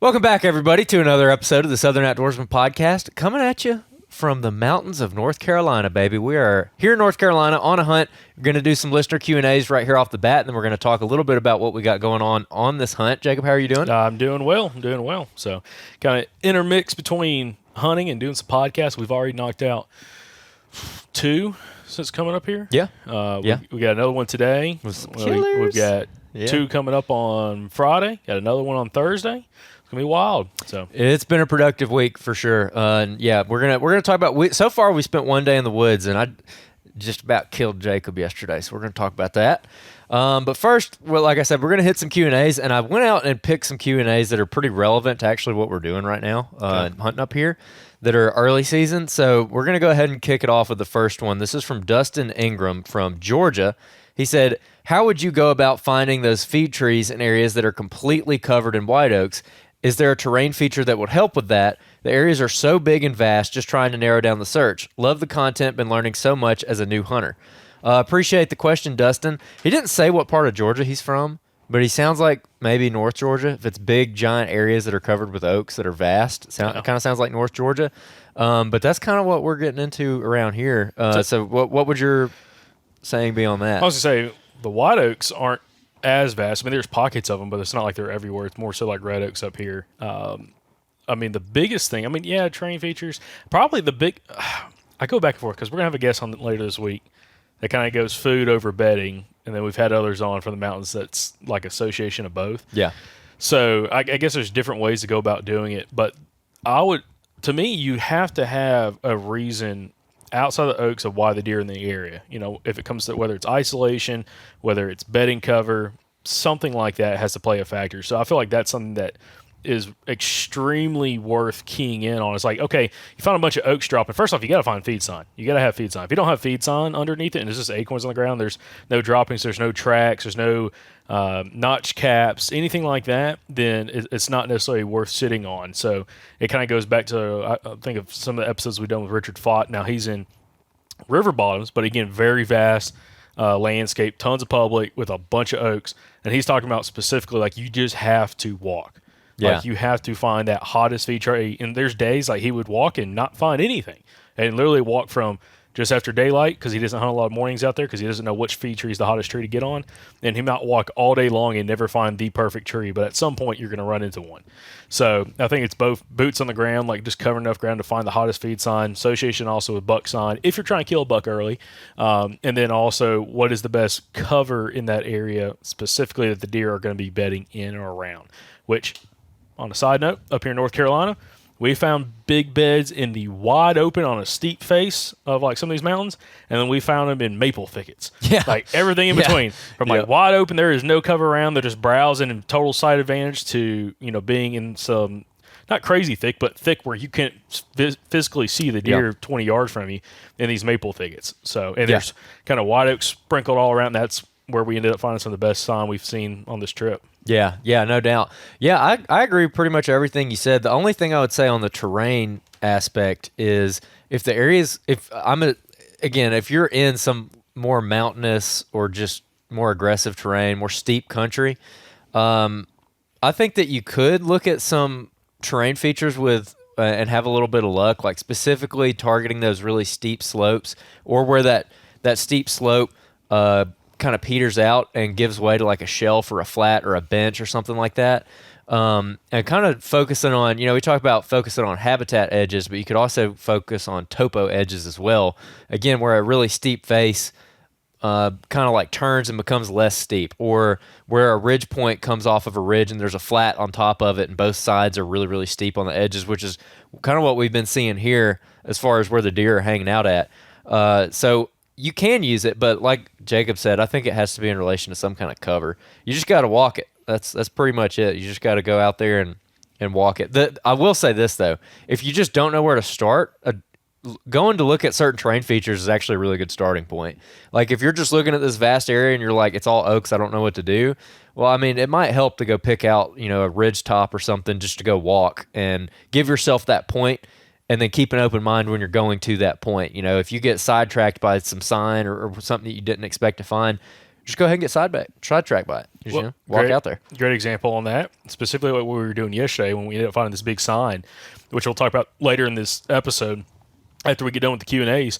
Welcome back, everybody, to another episode of the Southern Outdoorsman Podcast, coming at you from the mountains of North Carolina, baby. We are here in North Carolina on a hunt. We're going to do some listener Q&As right here off the bat, and then we're going to talk a little bit about what we got going on this hunt. Jacob, how are you doing? I'm doing well. So kind of intermix between hunting and doing some podcasts. We've already knocked out 2 since coming up here. Yeah. We got another one today. We've got 2 coming up on Friday. Got another one on Thursday. It's gonna be wild. So it's been a productive week for sure. And yeah, we're gonna talk about. So far, we spent one day in the woods, and I just about killed Jacob yesterday. So we're gonna talk about that. But first, well, like I said, we're gonna hit some Q&As, and I went out and picked some Q&As that are pretty relevant to actually what we're doing right now, hunting up here, that are early season. So we're gonna go ahead and kick it off with the first one. This is from Dustin Ingram from Georgia. He said, "How would you go about finding those feed trees in areas that are completely covered in white oaks? Is there a terrain feature that would help with that? The areas are so big and vast, just trying to narrow down the search. Love the content, been learning so much as a new hunter." Appreciate the question, Dustin. He didn't say what part of Georgia he's from, but he sounds like maybe North Georgia. If it's big, giant areas that are covered with oaks that are vast, it kind of sounds like North Georgia. But that's kind of what we're getting into around here. So what would your saying be on that? I was gonna say the white oaks aren't as vast. I mean, there's pockets of them, but it's not like they're everywhere. It's more so like red oaks up here. I mean, the biggest thing, terrain features. Probably the big, I go back and forth because we're going to have a guest on later this week that kind of goes food over bedding. And then we've had others on from the mountains that's like association of both. Yeah. So I guess there's different ways to go about doing it. But to me, you have to have a reason outside of the oaks of why the deer are in the area. You know, if it comes to whether it's isolation, whether it's bedding cover, something like that has to play a factor. So I feel like that's something that is extremely worth keying in on. It's like, okay, you found a bunch of oaks dropping. First off, you got to find feed sign. You got to have feed sign. If you don't have feed sign underneath it and it's just acorns on the ground, there's no droppings, there's no tracks, there's no notch caps, anything like that, then it's not necessarily worth sitting on. So it kind of goes back to, I think of some of the episodes we've done with Richard Fott. Now he's in river bottoms, but again, very vast landscape, tons of public with a bunch of oaks. And he's talking about specifically like you just have to walk. Yeah. Like you have to find that hottest feed tree. And there's days like he would walk and not find anything and literally walk from just after daylight because he doesn't hunt a lot of mornings out there because he doesn't know which feed tree is the hottest tree to get on. And he might walk all day long and never find the perfect tree. But at some point, you're going to run into one. So I think it's both boots on the ground, like just covering enough ground to find the hottest feed sign, association also with buck sign if you're trying to kill a buck early. And then also what is the best cover in that area specifically that the deer are going to be bedding in or around, which on a side note, up here in North Carolina, we found big beds in the wide open on a steep face of like some of these mountains, and then we found them in maple thickets. Yeah. Like everything in between. From like wide open, there is no cover around. They're just browsing in total sight advantage to, being in some, not crazy thick, but thick where you can't physically see the deer 20 yards from you in these maple thickets. So, and there's kind of white oaks sprinkled all around. That's where we ended up finding some of the best sign we've seen on this trip. Yeah, no doubt. Yeah, I agree with pretty much everything you said. The only thing I would say on the terrain aspect is if the areas, if you're in some more mountainous or just more aggressive terrain, more steep country, I think that you could look at some terrain features with and have a little bit of luck, like specifically targeting those really steep slopes or where that steep slope kind of peters out and gives way to like a shelf or a flat or a bench or something like that. And kind of focusing on, we talk about focusing on habitat edges, but you could also focus on topo edges as well. Again, where a really steep face kind of like turns and becomes less steep, or where a ridge point comes off of a ridge and there's a flat on top of it and both sides are really, really steep on the edges, which is kind of what we've been seeing here as far as where the deer are hanging out at. So you can use it, but like Jacob said, I think it has to be in relation to some kind of cover. You just got to walk it. That's pretty much it. You just got to go out there and walk it. I will say this, though. If you just don't know where to start, going to look at certain terrain features is actually a really good starting point. Like if you're just looking at this vast area and you're like, it's all oaks, I don't know what to do. Well, I mean, it might help to go pick out, a ridge top or something just to go walk and give yourself that point. And then keep an open mind when you're going to that point. If you get sidetracked by some sign or something that you didn't expect to find, just go ahead and get sidetracked by it. Just, Well, walk great, out there. Great example on that. Specifically, what we were doing yesterday when we ended up finding this big sign, which we'll talk about later in this episode. After we get done with the Q&As,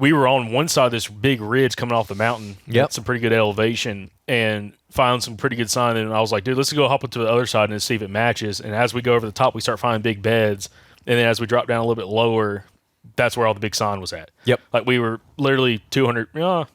we were on one side of this big ridge coming off the mountain. Yep. Some pretty good elevation and found some pretty good sign. And I was like, dude, let's go hop up to the other side and see if it matches. And as we go over the top, we start finding big beds. And then as we drop down a little bit lower, that's where all the big sign was at. Yep. Like we were literally 100 yards,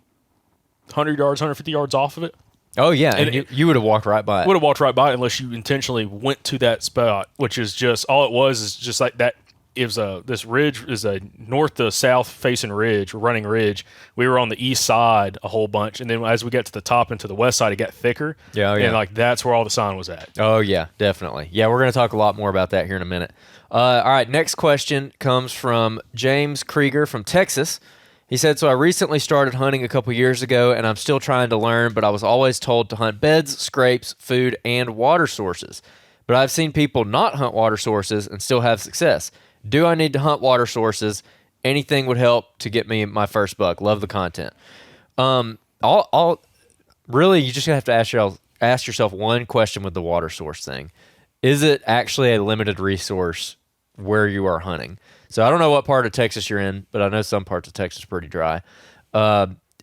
150 yards off of it. Oh, yeah. And you would have walked right by it. Would have walked right by it unless you intentionally went to that spot, which is just all it was is just like that. This ridge is a north to south facing ridge, running ridge. We were on the east side a whole bunch, and then as we got to the top and to the west side, it got thicker. Yeah, yeah. And like that's where all the sign was at. Oh, yeah, definitely. Yeah, we're going to talk a lot more about that here in a minute. All right, next question comes from James Krieger from Texas. He said, so I recently started hunting a couple years ago, and I'm still trying to learn, but I was always told to hunt beds, scrapes, food, and water sources. But I've seen people not hunt water sources and still have success. Do I need to hunt water sources? Anything would help to get me my first buck. Love the content. Really, you just have to ask yourself one question with the water source thing. Is it actually a limited resource where you are hunting? So I don't know what part of Texas you're in, but I know some parts of Texas are pretty dry.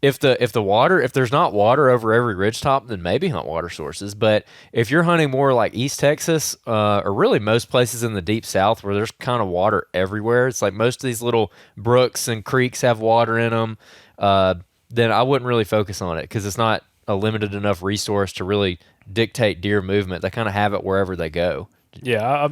If there's not water over every ridgetop, then maybe hunt water sources. But if you're hunting more like East Texas, or really most places in the deep South where there's kind of water everywhere, it's like most of these little brooks and creeks have water in them, then I wouldn't really focus on it because it's not a limited enough resource to really dictate deer movement. They kind of have it wherever they go. Yeah,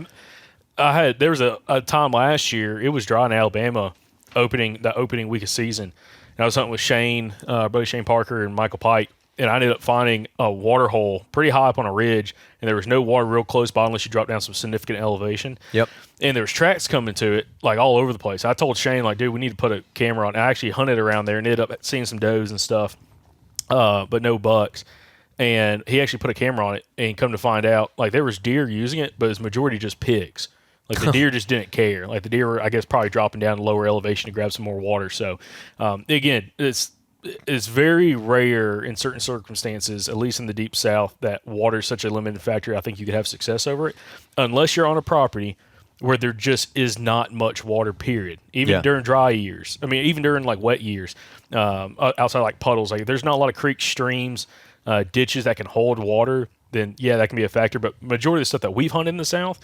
there was a time last year, it was dry in Alabama, the opening week of season. And I was hunting with Shane, buddy Shane Parker and Michael Pike, and I ended up finding a water hole pretty high up on a ridge, and there was no water real close by unless you drop down some significant elevation. Yep. And there was tracks coming to it, like all over the place. I told Shane, like, dude, we need to put a camera on. I actually hunted around there and ended up seeing some does and stuff, but no bucks. And he actually put a camera on it, and come to find out, like, there was deer using it, but it's majority just pigs. Like the deer just didn't care. Like the deer were, I guess, probably dropping down to lower elevation to grab some more water. So, again, it's very rare in certain circumstances, at least in the deep South, that water is such a limited factor. I think you could have success over it, unless you're on a property where there just is not much water. Period. Even during dry years. I mean, even during like wet years, outside like puddles, like there's not a lot of creeks, streams, ditches that can hold water. Then yeah, that can be a factor. But majority of the stuff that we've hunted in the South,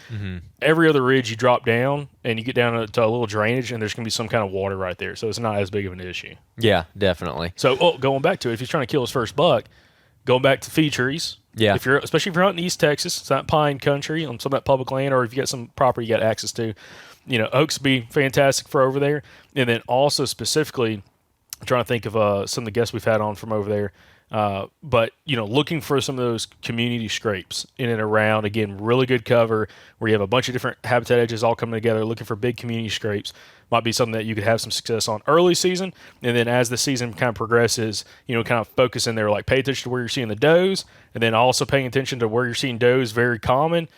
every other ridge you drop down and you get down to a little drainage and there's going to be some kind of water right there. So it's not as big of an issue. Yeah, definitely. So going back to it, if he's trying to kill his first buck, going back to feed trees. Yeah. Especially if you're hunting East Texas, it's not pine country on some of that public land, or if you got some property you got access to, oaks would be fantastic for over there. And then also specifically, I'm trying to think of some of the guests we've had on from over there. But looking for some of those community scrapes in and around, again, really good cover where you have a bunch of different habitat edges all coming together, looking for big community scrapes might be something that you could have some success on early season. And then as the season kind of progresses, kind of focus in there, like pay attention to where you're seeing the does, and then also paying attention to where you're seeing does, very common.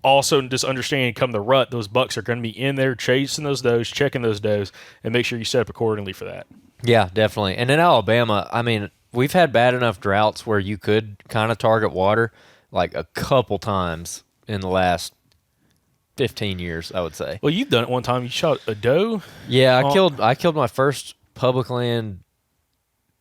Also, just understanding come the rut, those bucks are going to be in there chasing those does, checking those does, and make sure you set up accordingly for that. Yeah, definitely. And in Alabama, I mean, we've had bad enough droughts where you could kind of target water like a couple times in the last 15 years, I would say. Well, you've done it one time. You shot a doe. Yeah, I killed my first public land.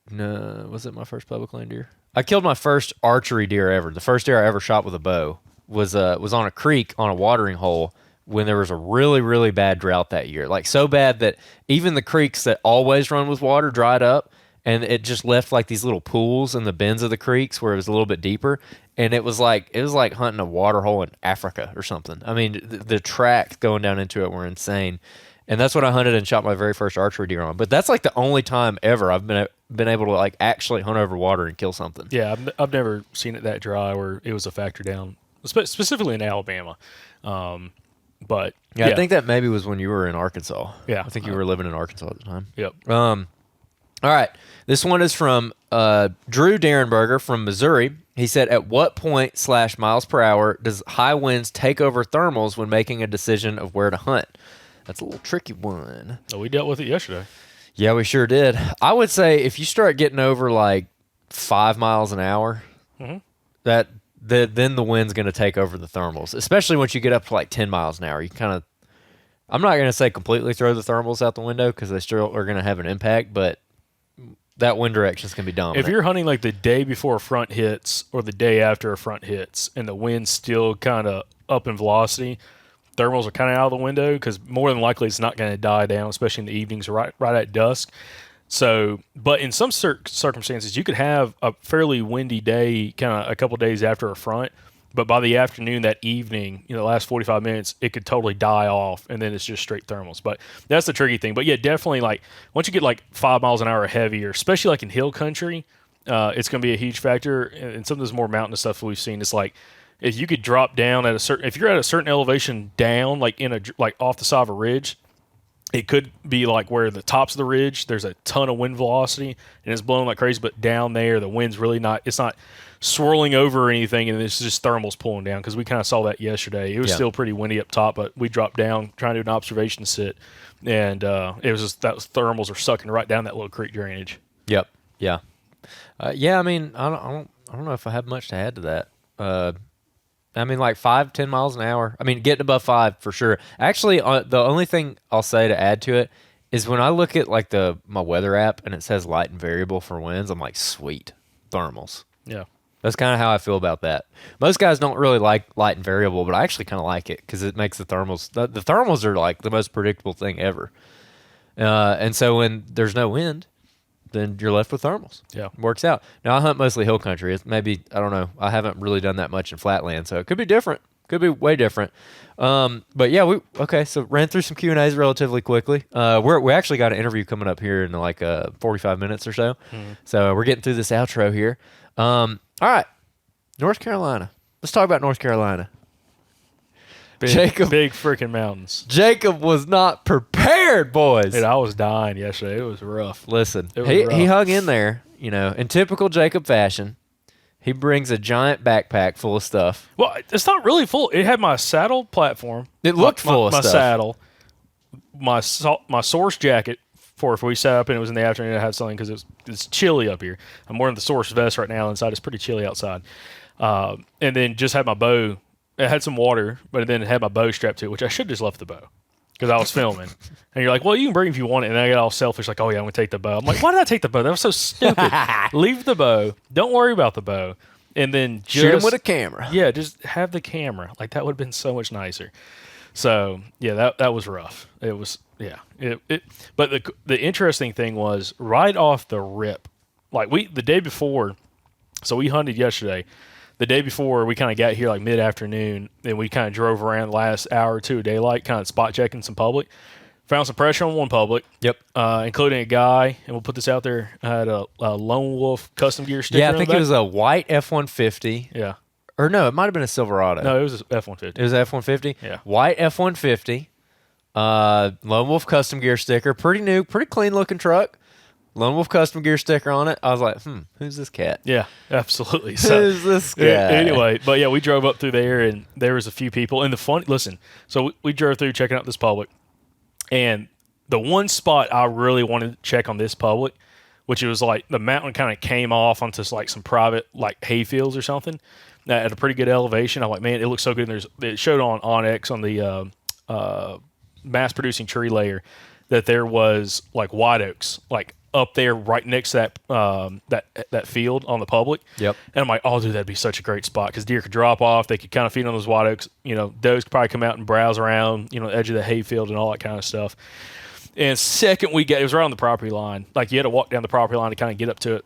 No, was it my first public land deer? I killed my first archery deer ever. The first deer I ever shot with a bow was on a creek on a watering hole when there was a really, really bad drought that year. Like so bad that even the creeks that always run with water dried up. And it just left like these little pools in the bends of the creeks where it was a little bit deeper, and it was like hunting a water hole in Africa or something. I mean, the tracks going down into it were insane, and that's what I hunted and shot my very first archery deer on. But that's like the only time ever I've been able to like actually hunt over water and kill something. Yeah, I've never seen it that dry where it was a factor down, specifically in Alabama. But yeah, I think that maybe was when you were in Arkansas. Yeah, I think you were living in Arkansas at the time. Yep. All right. This one is from Drew Derenberger from Missouri. He said, at what point / miles per hour does high winds take over thermals when making a decision of where to hunt? That's a little tricky one. We dealt with it yesterday. Yeah, we sure did. I would say if you start getting over like 5 miles an hour, then the wind's going to take over the thermals, especially once you get up to like 10 miles an hour. You kind of, I'm not going to say completely throw the thermals out the window because they still are going to have an impact, but that wind direction is going to be dominant. If you're hunting like the day before a front hits or the day after a front hits and the wind's still kind of up in velocity, thermals are kind of out of the window because more than likely it's not going to die down, especially in the evenings or right at dusk. So, but in some circumstances, you could have a fairly windy day kind of a couple days after a front, but by the afternoon, that evening, the last 45 minutes, it could totally die off, and then it's just straight thermals. But that's the tricky thing. But yeah, definitely, like, once you get like 5 miles an hour or heavier, especially like in hill country, it's going to be a huge factor. And some of this more mountainous stuff we've seen, it's like, if you could drop down at if you're at a certain elevation down, like like off the side of a ridge, it could be like where the tops of the ridge, there's a ton of wind velocity and it's blowing like crazy, but down there, the wind's really it's not swirling over or anything, and it's just thermals pulling down because we kind of saw that yesterday. It was still pretty windy up top, but we dropped down trying to do an observation sit, and it was just thermals are sucking right down that little creek drainage. Yep. Yeah. Yeah. I mean, I don't know if I have much to add to that. I mean, like 5-10 miles an hour. I mean, getting above 5 for sure. Actually, the only thing I'll say to add to it is when I look at like my weather app and it says light and variable for winds, I'm like, sweet, thermals. Yeah. That's kind of how I feel about that. Most guys don't really like light and variable, but I actually kind of like it because it makes the thermals. The thermals are like the most predictable thing ever. And so when there's no wind, then you're left with thermals. Yeah. It works out. Now, I hunt mostly hill country. It's maybe, I don't know. I haven't really done that much in flatland, so it could be different. Could be way different. But yeah, so ran through some Q&As relatively quickly. We actually got an interview coming up here in like 45 minutes or so. Mm-hmm. So we're getting through this outro here. All right. North Carolina. Let's talk about North Carolina. Big freaking mountains. Jacob was not prepared, boys. Dude, I was dying yesterday. It was rough. Listen, he hung in there, in typical Jacob fashion. He brings a giant backpack full of stuff. Well, it's not really full. It had my saddle platform. It looked full of stuff. My saddle, my source jacket for if we sat up and it was in the afternoon, I had something because it's chilly up here. I'm wearing the source vest right now inside. It's pretty chilly outside. And then just had my bow. It had some water, but then it had my bow strapped to it, which I should have just left the bow because I was filming. And you're like, well, you can bring it if you want it. And I got all selfish, like, oh, yeah, I'm going to take the bow. I'm like, why did I take the bow? That was so stupid. Leave the bow. Don't worry about the bow. And then just shoot him with a camera. Yeah, just have the camera. Like, that would have been so much nicer. So, yeah, that was rough. It was, yeah. But the interesting thing was right off the rip, like the day before, so we hunted yesterday. The day before, we kind of got here like mid-afternoon, and we kind of drove around the last hour or two of daylight, kind of spot checking some public. Found some pressure on one public. Yep. Including a guy, and we'll put this out there, had a Lone Wolf custom gear sticker. Yeah, I think it was a white F-150. Yeah. Or no, it might have been a Silverado. No, it was an F-150. It was an F-150? Yeah. White F-150. Lone Wolf custom gear sticker. Pretty new, pretty clean-looking truck. Lone Wolf custom gear sticker on it. I was like, who's this cat? Yeah, absolutely. So, who's this guy? Anyway, but yeah, we drove up through there, and there was a few people. And so we drove through checking out this public, and the one spot I really wanted to check on this public, which it was like the mountain kind of came off onto like some private like hayfields or something at a pretty good elevation. I'm like, man, it looks so good. And it showed on Onyx on the mass-producing tree layer that there was like white oaks, like up there right next to that field on the public. Yep. And I'm like, oh, dude, that'd be such a great spot because deer could drop off. They could kind of feed on those white oaks. Does could probably come out and browse around, the edge of the hayfield and all that kind of stuff. And second it was right on the property line. Like you had to walk down the property line to kind of get up to it.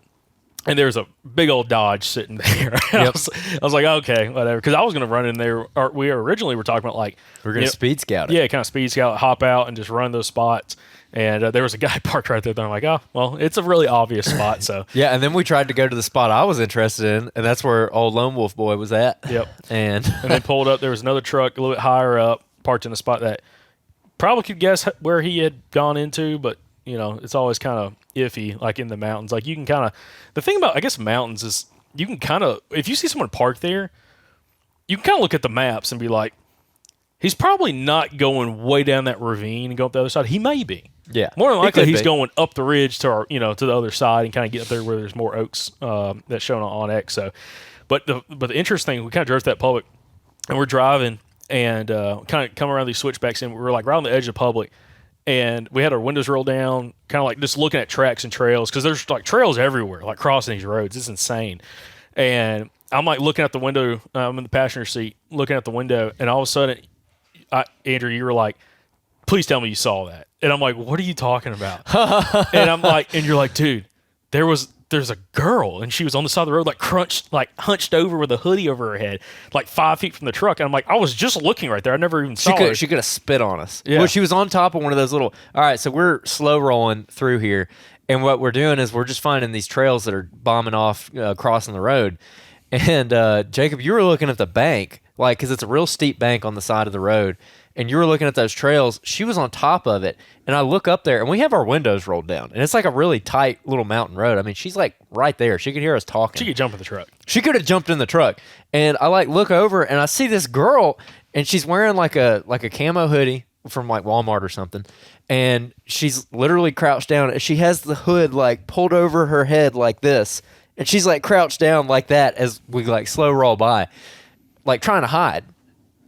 And there was a big old Dodge sitting there. Yep. I was like, okay, whatever. Because I was going to run in there. Or we originally were talking about like we're going to speed scout it. Yeah, kind of speed scout, hop out and just run those spots. And there was a guy parked right there. And I'm like, oh, well, it's a really obvious spot. So yeah, and then we tried to go to the spot I was interested in, and that's where old Lone Wolf boy was at. Yep. And they pulled up. There was another truck a little bit higher up, parked in a spot that probably could guess where he had gone into, but it's always kind of iffy, like in the mountains. Like you can kind of, the thing about I guess mountains is you can kind of, if you see someone parked there, you can kind of look at the maps and be like, he's probably not going way down that ravine and go up the other side. He may be. Yeah. More than It likely, could he's be. going up the ridge to our, to the other side and kind of get up there where there's more oaks that's shown on X. So, but the interesting, we kind of drove to that public, and we're driving and kind of come around these switchbacks, and we were like right on the edge of the public, and we had our windows rolled down, kind of like just looking at tracks and trails because there's like trails everywhere, like crossing these roads. It's insane. And I'm like looking out the window. I'm in the passenger seat, looking out the window, and all of a sudden, Andrew, you were like, "Please tell me you saw that." And I'm like, "What are you talking about?" And I'm like, and you're like, "Dude, there's a girl, and she was on the side of the road, like hunched over with a hoodie over her head, like 5 feet from the truck." And I'm like, I was just looking right there. I never even saw her. She could have spit on us. Yeah. Well, she was on top of one of those little. All right, so we're slow rolling through here, and what we're doing is we're just finding these trails that are bombing off, crossing the road. And Jacob, you were looking at the bank, like, because it's a real steep bank on the side of the road, and you were looking at those trails. She was on top of it, and I look up there, and we have our windows rolled down, and it's like a really tight little mountain road. I mean, she's like right there. She could hear us talking. She could jump in the truck. She could have jumped in the truck. And I like look over and I see this girl, and she's wearing like a camo hoodie from like Walmart or something. And she's literally crouched down, and she has the hood like pulled over her head like this. And she's like crouched down like that as we like slow roll by, like trying to hide.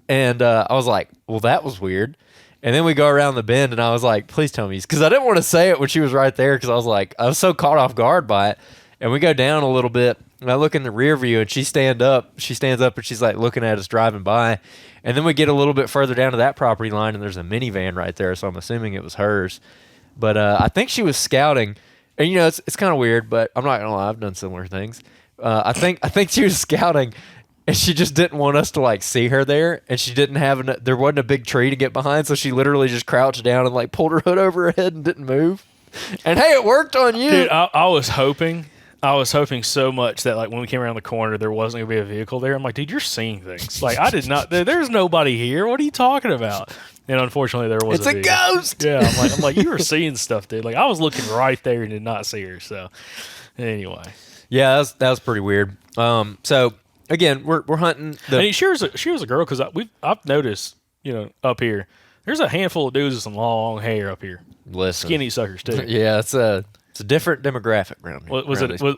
And I was like, well, that was weird. And then we go around the bend, and I was like, please tell me, because I didn't want to say it when she was right there, because I was so caught off guard by it. And we go down a little bit, and I look in the rear view, and she stands up, and she's like looking at us driving by. And then we get a little bit further down to that property line, and there's a minivan right there, so I'm assuming it was hers. But I think she was scouting, and it's kind of weird, but I'm not gonna lie, I've done similar things. I think she was scouting, and she just didn't want us to like see her there, and she didn't have there wasn't a big tree to get behind, so she literally just crouched down and like pulled her hood over her head and didn't move. And hey, it worked on you. Dude, I was hoping so much that like when we came around the corner there wasn't gonna be a vehicle there. I'm like, dude, you're seeing things. Like I did not. There's nobody here. What are you talking about? And unfortunately, there was. It's a ghost. Yeah, I'm like, you were seeing stuff, dude. Like I was looking right there and did not see her. So anyway, yeah, that was pretty weird. So again, we're hunting. And she was a girl because I've noticed up here there's a handful of dudes with some long hair up here. Listen, Skinny suckers too. Yeah, it's a different demographic around here.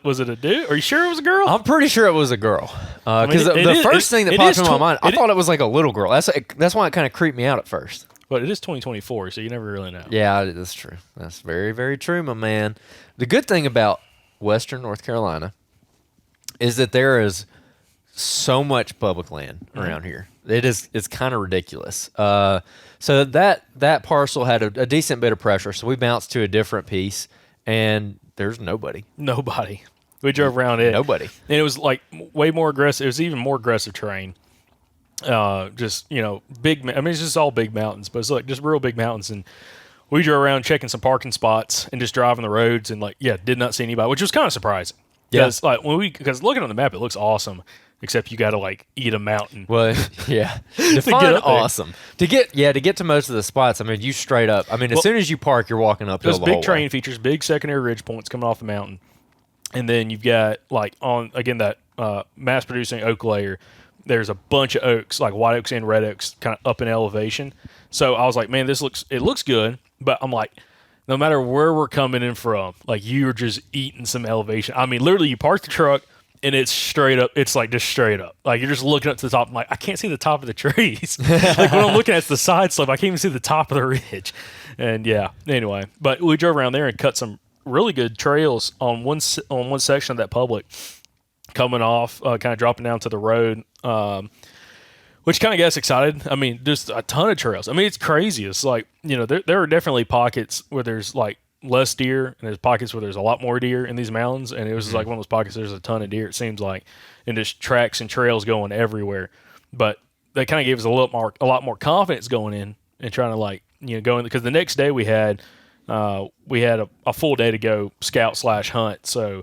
Was it a dude? Are you sure it was a girl? I'm pretty sure it was a girl. Because it the is- first thing that it popped is in my tw- mind, I it thought it was like a little girl. That's why it kind of creeped me out at first. But it is 2024, so you never really know. Yeah, that's true. That's very, very true, my man. The good thing about Western North Carolina is that there is so much public land around here. It's kind of ridiculous. So that parcel had a decent bit of pressure, so we bounced to a different piece, and there's nobody. Nobody. We drove around it. Nobody. And it was like way more aggressive. It was even more aggressive terrain. Just big. I mean, it's just all big mountains, but it's like just real big mountains. And we drove around checking some parking spots and just driving the roads, and did not see anybody, which was kind of surprising. Yeah. Because looking on the map, it looks awesome. Except you got to like eat a mountain. Well, yeah. Define get up there. awesome. To get to most of the spots, I mean, you straight up. I mean, as soon as you park, you're walking uphill Those the big whole terrain way. features, big secondary ridge points coming off the mountain, and then you've got like on again that mass producing oak layer. There's a bunch of oaks, like white oaks and red oaks, kind of up in elevation. So I was like, man, it looks good, but I'm like, no matter where we're coming in from, like you're just eating some elevation. I mean, literally, you park the truck. And it's straight up. It's like just straight up. Like you're just looking up to the top. I'm like, I can't see the top of the trees. Like when I'm looking at the side slope, I can't even see the top of the ridge. And yeah, anyway. But we drove around there and cut some really good trails on one section of that public, coming off, kind of dropping down to the road, which kind of gets excited. I mean, just a ton of trails. I mean, it's crazy. It's like there are definitely pockets where there's like less deer, and there's pockets where there's a lot more deer in these mountains, and it was just like one of those pockets there's a ton of deer, it seems like, and just tracks and trails going everywhere. But that kind of gave us a lot more confidence going in and trying to go in, because the next day we had a full day to go scout / hunt. So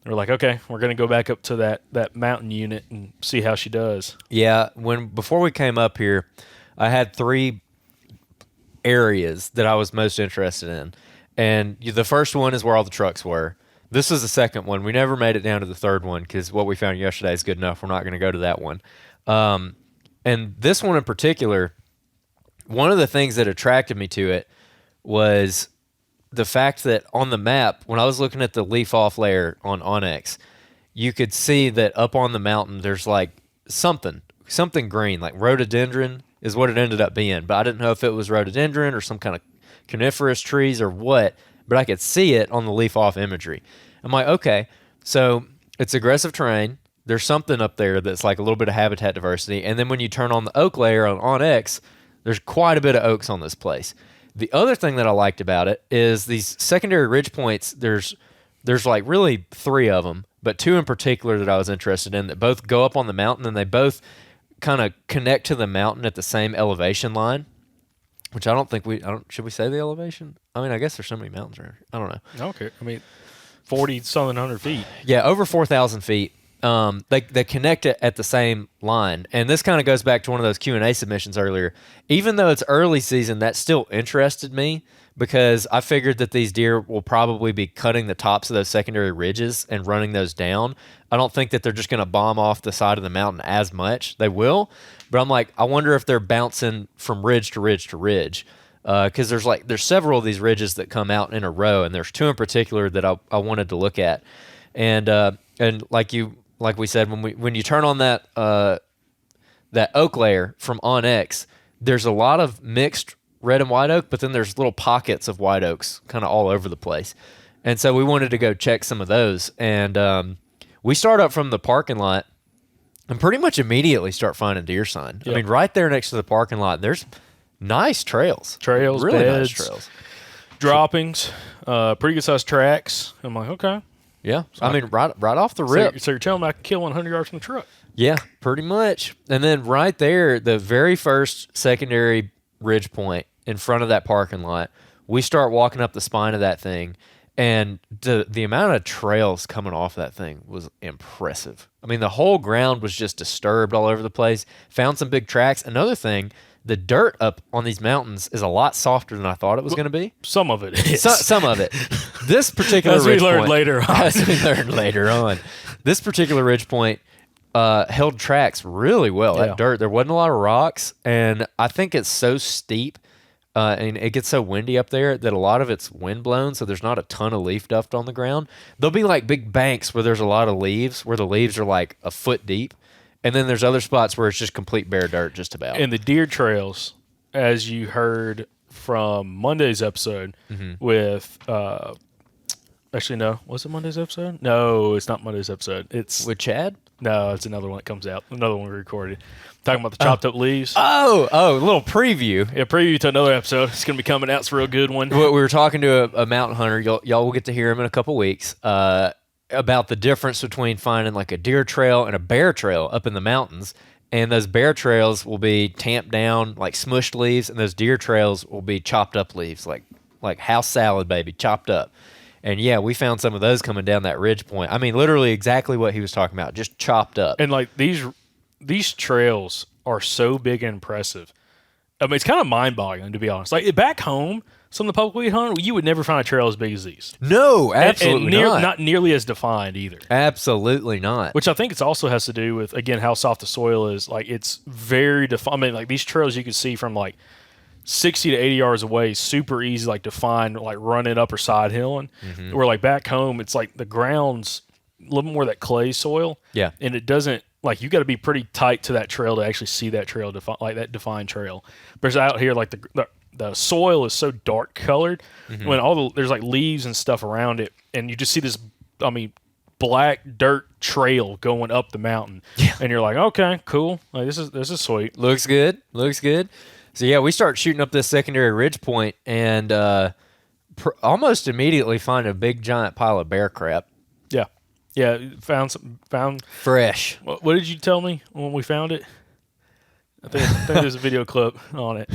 we're like, okay, we're gonna go back up to that mountain unit and see how she does. Yeah, before we came up here, I had 3 areas that I was most interested in. And the first one is where all the trucks were. This is the second one. We never made it down to the third one because what we found yesterday is good enough. We're not going to go to that one. And this one in particular, one of the things that attracted me to it was the fact that on the map, when I was looking at the leaf off layer on Onyx, you could see that up on the mountain there's like something green, like rhododendron is what it ended up being. But I didn't know if it was rhododendron or some kind of coniferous trees or what, but I could see it on the leaf off imagery. I'm like, okay, so it's aggressive terrain. There's something up there that's like a little bit of habitat diversity. And then when you turn on the oak layer on X, there's quite a bit of oaks on this place. The other thing that I liked about it is these secondary ridge points. There's like really 3 of them, but 2 in particular that I was interested in that both go up on the mountain and they both kind of connect to the mountain at the same elevation line. Which I don't think should we say the elevation? I mean, I guess there's so many mountains around here. I don't know. Okay. I mean, 40-something hundred feet. Yeah, over 4,000 feet. They connect it at the same line, and this kind of goes back to one of those Q&A submissions earlier. Even though it's early season, that still interested me because I figured that these deer will probably be cutting the tops of those secondary ridges and running those down. I don't think that they're just going to bomb off the side of the mountain as much. They will, but I'm like, I wonder if they're bouncing from ridge to ridge to ridge. Because there's several of these ridges that come out in a row, and there's 2 in particular that I wanted to look at, and like we said, when you turn on that oak layer from Onyx, there's a lot of mixed red and white oak, but then there's little pockets of white oaks kind of all over the place, and so we wanted to go check some of those, and we start up from the parking lot, and pretty much immediately start finding deer sign. Yep. I mean, right there next to the parking lot, there's nice trails, really beds, nice trails, droppings, pretty good sized tracks. I'm like, okay. Yeah, so I mean, right off the rip. So you're telling me I can kill 100 yards from the truck? Yeah, pretty much. And then right there, the very first secondary ridge point in front of that parking lot, we start walking up the spine of that thing, and the amount of trails coming off that thing was impressive. I mean, the whole ground was just disturbed all over the place. Found some big tracks. Another thing, the dirt up on these mountains is a lot softer than I thought it was going to be. Some of it is. Some of it. This particular as ridge we learned point, later on. as we learned later on, this particular ridge point held tracks really well. Yeah. That dirt, there wasn't a lot of rocks, and I think it's so steep and it gets so windy up there that a lot of it's wind blown, so there's not a ton of leaf duft on the ground. There'll be like big banks where there's a lot of leaves, where the leaves are like a foot deep, and then there's other spots where it's just complete bare dirt just about. And the deer trails, as you heard from Monday's episode with actually, no. Was it Monday's episode? No, it's not Monday's episode. It's with Chad? No, it's another one that comes out. Another one we recorded. Talking about the chopped up leaves. Oh, a little preview. Yeah, preview to another episode. It's going to be coming out. It's a real good one. We were talking to a mountain hunter. Y'all will get to hear him in a couple weeks about the difference between finding like a deer trail and a bear trail up in the mountains. And those bear trails will be tamped down, like smushed leaves, and those deer trails will be chopped up leaves, like house salad, baby, chopped up. And yeah, we found some of those coming down that ridge point. I mean, literally exactly what he was talking about, just chopped up. And like these trails are so big and impressive. I mean, it's kind of mind-boggling, to be honest. Like back home, some of the public we hunt, you would never find a trail as big as these. No, absolutely not. Not nearly as defined either. Absolutely not. Which I think it also has to do with, again, how soft the soil is. Like, it's very defined. I mean, like, these trails you can see from, like, 60 to 80 yards away, super easy, like, to find, like, running up or side hilling. Mm-hmm. Where, like, back home, it's, like, the ground's a little more that clay soil. Yeah. And it doesn't, like, you got to be pretty tight to that trail to actually see that trail, like, that defined trail. Whereas out here, like, the soil is so dark colored when there's like leaves and stuff around it, and you just see this, I mean, black dirt trail going up the mountain, and you're like, okay, cool, like this is sweet. Looks good. So yeah, we start shooting up this secondary ridge point, and almost immediately find a big giant pile of bear crap. Yeah, found fresh. What did you tell me when we found it? I think there's a video clip on it.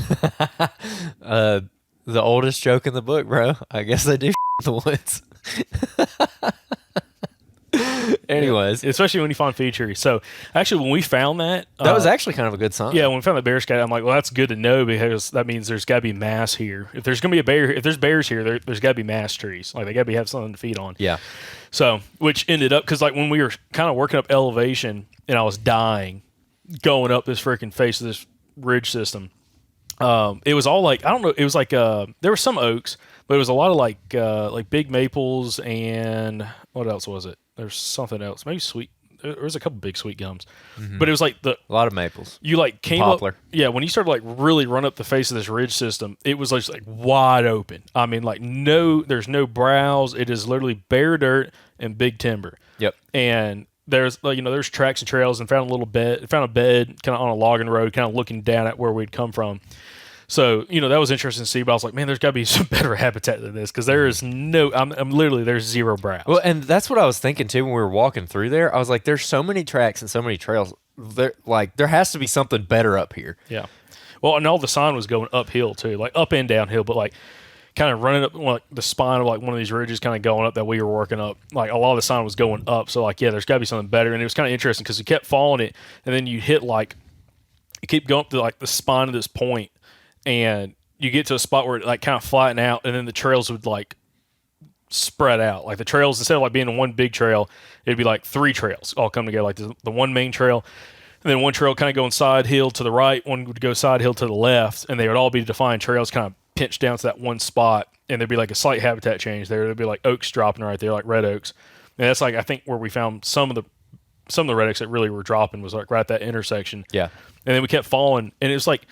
The oldest joke in the book, bro. I guess they do in the woods. Anyways. Yeah, especially when you find feature. So, actually, when we found that... that was actually kind of a good sign. Yeah, when we found the bear scat, I'm like, well, that's good to know because that means there's got to be mass here. If there's going to be a bear, if there's bears here, there's got to be mass trees. Like, they got to have something to feed on. Yeah. So, which ended up... Because, like, when we were kind of working up elevation and I was dying, going up this freaking face of this ridge system, It was all like I don't know. It was like there were some oaks, but it was a lot of like big maples and what else was it? There's something else. Maybe sweet. There was a couple big sweet gums, but it was like A lot of maples. you like came Poplar. up. Yeah, when you started like really run up the face of this ridge system, it was like wide open. I mean, like there's no browse. It is literally bare dirt and big timber. Yep. And there's there's tracks and trails, and found a bed kind of on a logging road, kind of looking down at where we'd come from. So that was interesting to see. But I was like, man, there's got to be some better habitat than this, because there is no. I'm literally there's zero browse. Well, and that's what I was thinking too when we were walking through there. I was like, there's so many tracks and so many trails. There has to be something better up here. Yeah. Well, and all the sign was going uphill too, like up and downhill, but like kind of running up like the spine of like one of these ridges, kind of going up that we were working up. Like a lot of the sign was going up, so like there's got to be something better. And it was kind of interesting because you kept following it, and then you hit like you keep going up to like the spine of this point, and you get to a spot where it like kind of flatten out, and then the trails would like spread out. Like the trails, instead of like being one big trail, it'd be like 3 trails all come together, like the one main trail, and then one trail kind of going side hill to the right, one would go side hill to the left, and they would all be defined trails kind of pinched down to that one spot, and there'd be like a slight habitat change there. There'd be like oaks dropping right there, like red oaks. And that's like I think where we found some of the red oaks that really were dropping was like right at that intersection. Yeah. And then we kept following, and it was like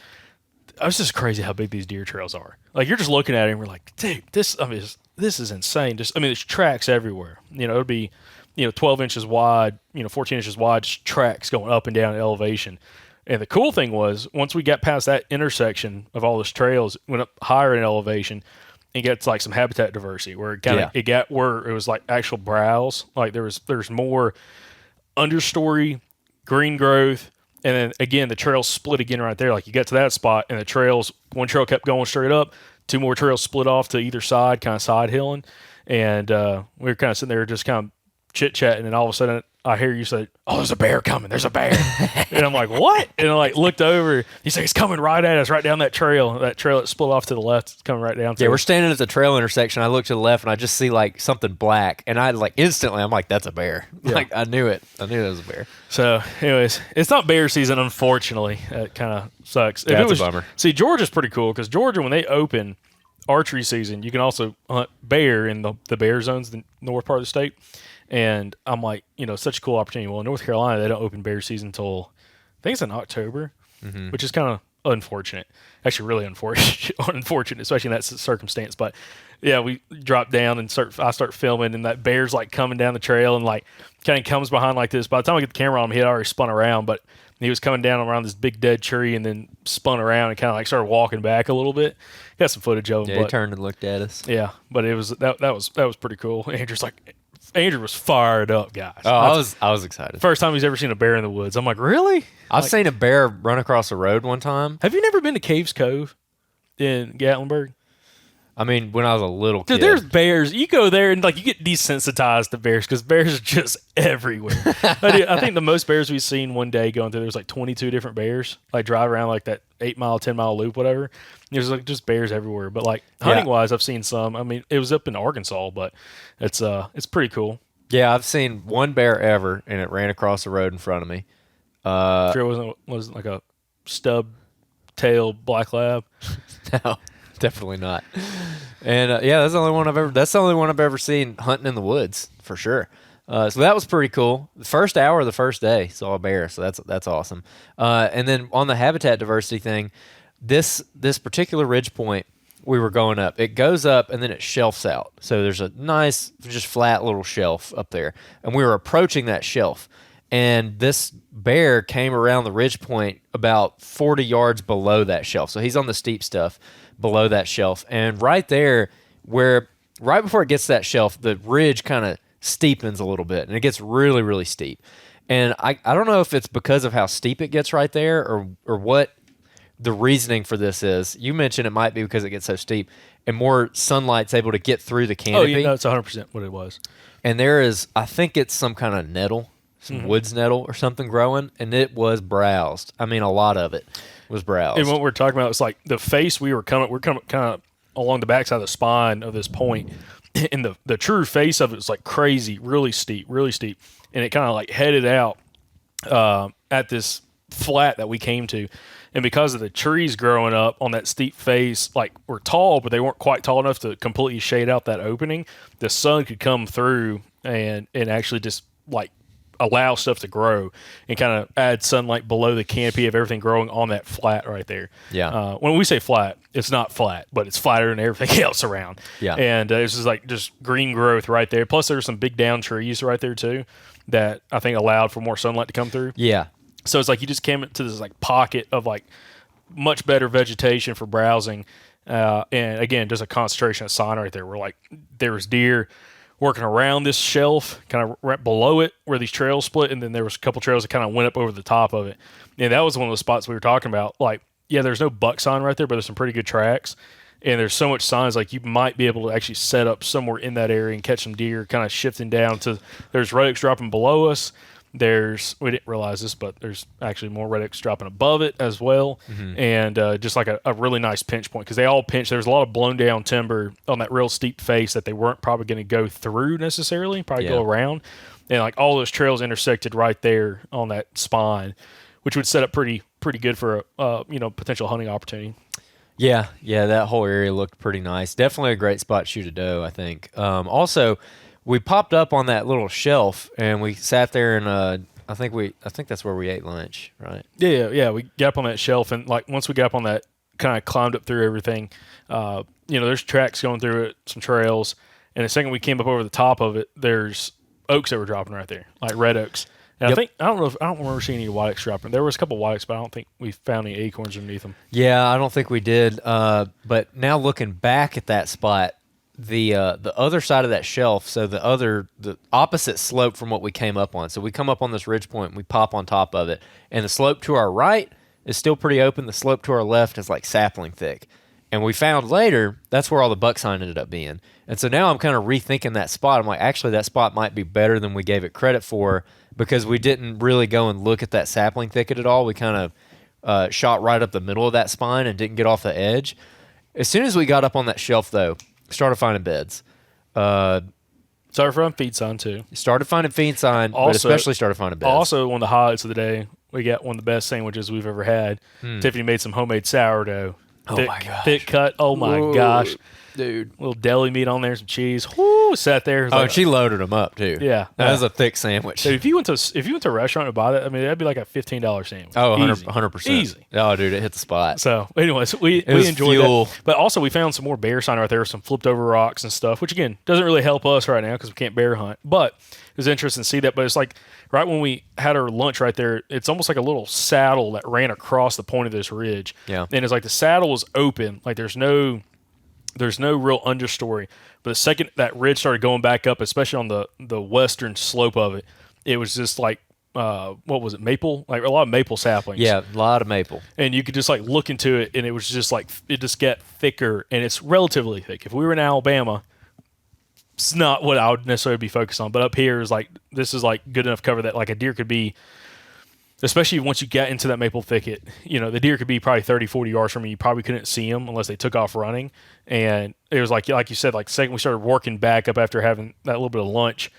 I was just crazy how big these deer trails are. Like you're just looking at it and we're like, dude, this is insane. There's tracks everywhere. It'd be 12 inches wide, 14 inches wide, just tracks going up and down in elevation. And the cool thing was, once we got past that intersection of all those trails, went up higher in elevation, and gets like some habitat diversity where it got where it was like actual browse. Like there's more understory, green growth, and then again the trails split again right there. Like you get to that spot, and one trail kept going straight up, 2 more trails split off to either side, kind of side hilling, and we were kind of sitting there just kind of chit chatting, and all of a sudden I hear you say, "Oh, there's a bear coming! There's a bear!" And I'm like, "What?" And I like looked over. You say it's coming right at us, right down that trail. That trail that split off to the left, it's coming right down. Yeah, we're standing at the trail intersection. I look to the left, and I just see like something black, and I like instantly, I'm like, "That's a bear!" Yeah. Like I knew it. I knew it was a bear. So, anyways, it's not bear season, unfortunately. It kind of sucks. That's a bummer. See, Georgia's pretty cool because Georgia, when they open archery season, you can also hunt bear in the bear zones, the north part of the state. And I'm like, such a cool opportunity. Well, in North Carolina, they don't open bear season until I think it's in October, which is kind of unfortunate. Actually, really unfortunate, especially in that circumstance. But yeah, we drop down and I start filming, and that bear's like coming down the trail and like kind of comes behind like this. By the time I get the camera on him, he had already spun around, but he was coming down around this big dead tree and then spun around and kind of like started walking back a little bit. Got some footage of him. Yeah, he turned and looked at us. Yeah, but it was that was pretty cool. Andrew was fired up, guys. Oh, I was excited. First time he's ever seen a bear in the woods. I'm like, really? I've seen a bear run across the road one time. Have you never been to Caves Cove in Gatlinburg? I mean, when I was a little kid. Dude, there's bears. You go there and like you get desensitized to bears because bears are just everywhere. I think the most bears we've seen one day going through, there's like 22 different bears, like drive around like that 8-mile, 10-mile loop, whatever. There's like just bears everywhere. But like hunting wise, I've seen some. I mean, it was up in Arkansas, but it's pretty cool. Yeah, I've seen one bear ever, and it ran across the road in front of me. Sure, it wasn't like a stub tail black lab. No. Definitely not. And that's the only one I've ever seen hunting in the woods for sure. So that was pretty cool. The first hour of the first day saw a bear, so that's awesome. And then on the habitat diversity thing, this particular ridge point we were going up, it goes up and then it shelves out. So there's a nice, just flat little shelf up there, and we were approaching that shelf. And this bear came around the ridge point about 40 yards below that shelf. So he's on the steep stuff below that shelf. And right there, right before it gets to that shelf, the ridge kind of steepens a little bit, and it gets really, really steep. And I don't know if it's because of how steep it gets right there or what the reasoning for this is. You mentioned it might be because it gets so steep and more sunlight's able to get through the canopy. Oh, yeah, that's 100% what it was. And I think it's some kind of nettle. Some woods nettle or something growing, and it was browsed. I mean, a lot of it was browsed. And what we're talking about is like the face we're coming kind of along the backside of the spine of this point, and the true face of it is like crazy, really steep, and it kind of like headed out at this flat that we came to, And because of the trees growing up on that steep face, like were tall, but they weren't quite tall enough to completely shade out that opening, the sun could come through and actually just like allow stuff to grow and kind of add sunlight below the canopy of everything growing on that flat right there. Yeah. When we say flat, it's not flat, but it's flatter than everything else around. Yeah. And it's just like just green growth right there. Plus, there's some big down trees right there too that I think allowed for more sunlight to come through. Yeah. So it's like you just came into this like pocket of like much better vegetation for browsing. And again, just a concentration of sign right there. Where like there was deer working around this shelf, kind of right below it where these trails split, and then there was a couple trails that kind of went up over the top of it. And that was one of the spots we were talking about. Like, yeah, there's no buck sign right there, but there's some pretty good tracks. And there's so much signs, like you might be able to actually set up somewhere in that area and catch some deer kind of shifting down to, there's red oaks dropping below us. We didn't realize this, but there's actually more red oaks dropping above it as well. Mm-hmm. And just like a really nice pinch point, because they all pinch. There's a lot of blown down timber on that real steep face that they weren't probably going to go through necessarily, probably go around. And like all those trails intersected right there on that spine, which would set up pretty good for a potential hunting opportunity. Yeah, that whole area looked pretty nice. Definitely a great spot to shoot a doe, I think. Also, we popped up on that little shelf and we sat there and I think that's where we ate lunch, right? Yeah. We got up on that shelf and like once we got up on that, kind of climbed up through everything. There's tracks going through it, some trails, and the second we came up over the top of it, there's oaks that were dropping right there, like red oaks. And I don't remember seeing any white oaks dropping. There was a couple white oaks, but I don't think we found any acorns underneath them. Yeah, I don't think we did. But now looking back at that spot, the other side of that shelf, so the opposite slope from what we came up on. So we come up on this ridge point and we pop on top of it, and the slope to our right is still pretty open. The slope to our left is like sapling thick. And we found later that's where all the buck sign ended up being. And so now I'm kind of rethinking that spot. I'm like, actually, that spot might be better than we gave it credit for because we didn't really go and look at that sapling thicket at all. We kind of shot right up the middle of that spine and didn't get off the edge. As soon as we got up on that shelf, though, started finding beds. Started finding feed sign, too. Started finding feed sign, but especially started finding beds. Also, one of the highlights of the day, we got one of the best sandwiches we've ever had. Tiffany made some homemade sourdough. Oh, my gosh. Thick cut. Oh, my gosh. Dude. Little deli meat on there, some cheese. Whoo, sat there. Oh, she loaded them up, too. Yeah. That was a thick sandwich. So if you went to a restaurant and bought it, I mean, that'd be like a $15 sandwich. Oh, 100%. Easy. Oh, dude, it hit the spot. So, anyways, we enjoyed fuel. that. But also, we found some more bear sign right there, some flipped over rocks and stuff, which, again, doesn't really help us right now because we can't bear hunt. But it was interesting to see that. But it's like right when we had our lunch right there, it's almost like a little saddle that ran across the point of this ridge. Yeah. And it's like the saddle was open. Like there's no real understory. But the second that ridge started going back up, especially on the western slope of it, it was just like, what was it, maple? Like a lot of maple saplings. Yeah, a lot of maple. And you could just like look into it, and it was just like, it just got thicker, and it's relatively thick. If we were in Alabama, it's not what I would necessarily be focused on. But up here is like, this is like good enough cover that like a deer could be, especially once you get into that maple thicket, the deer could be probably 30, 40 yards from you. You probably couldn't see them unless they took off running. And it was like you said, like second we started working back up after having that little bit of lunch,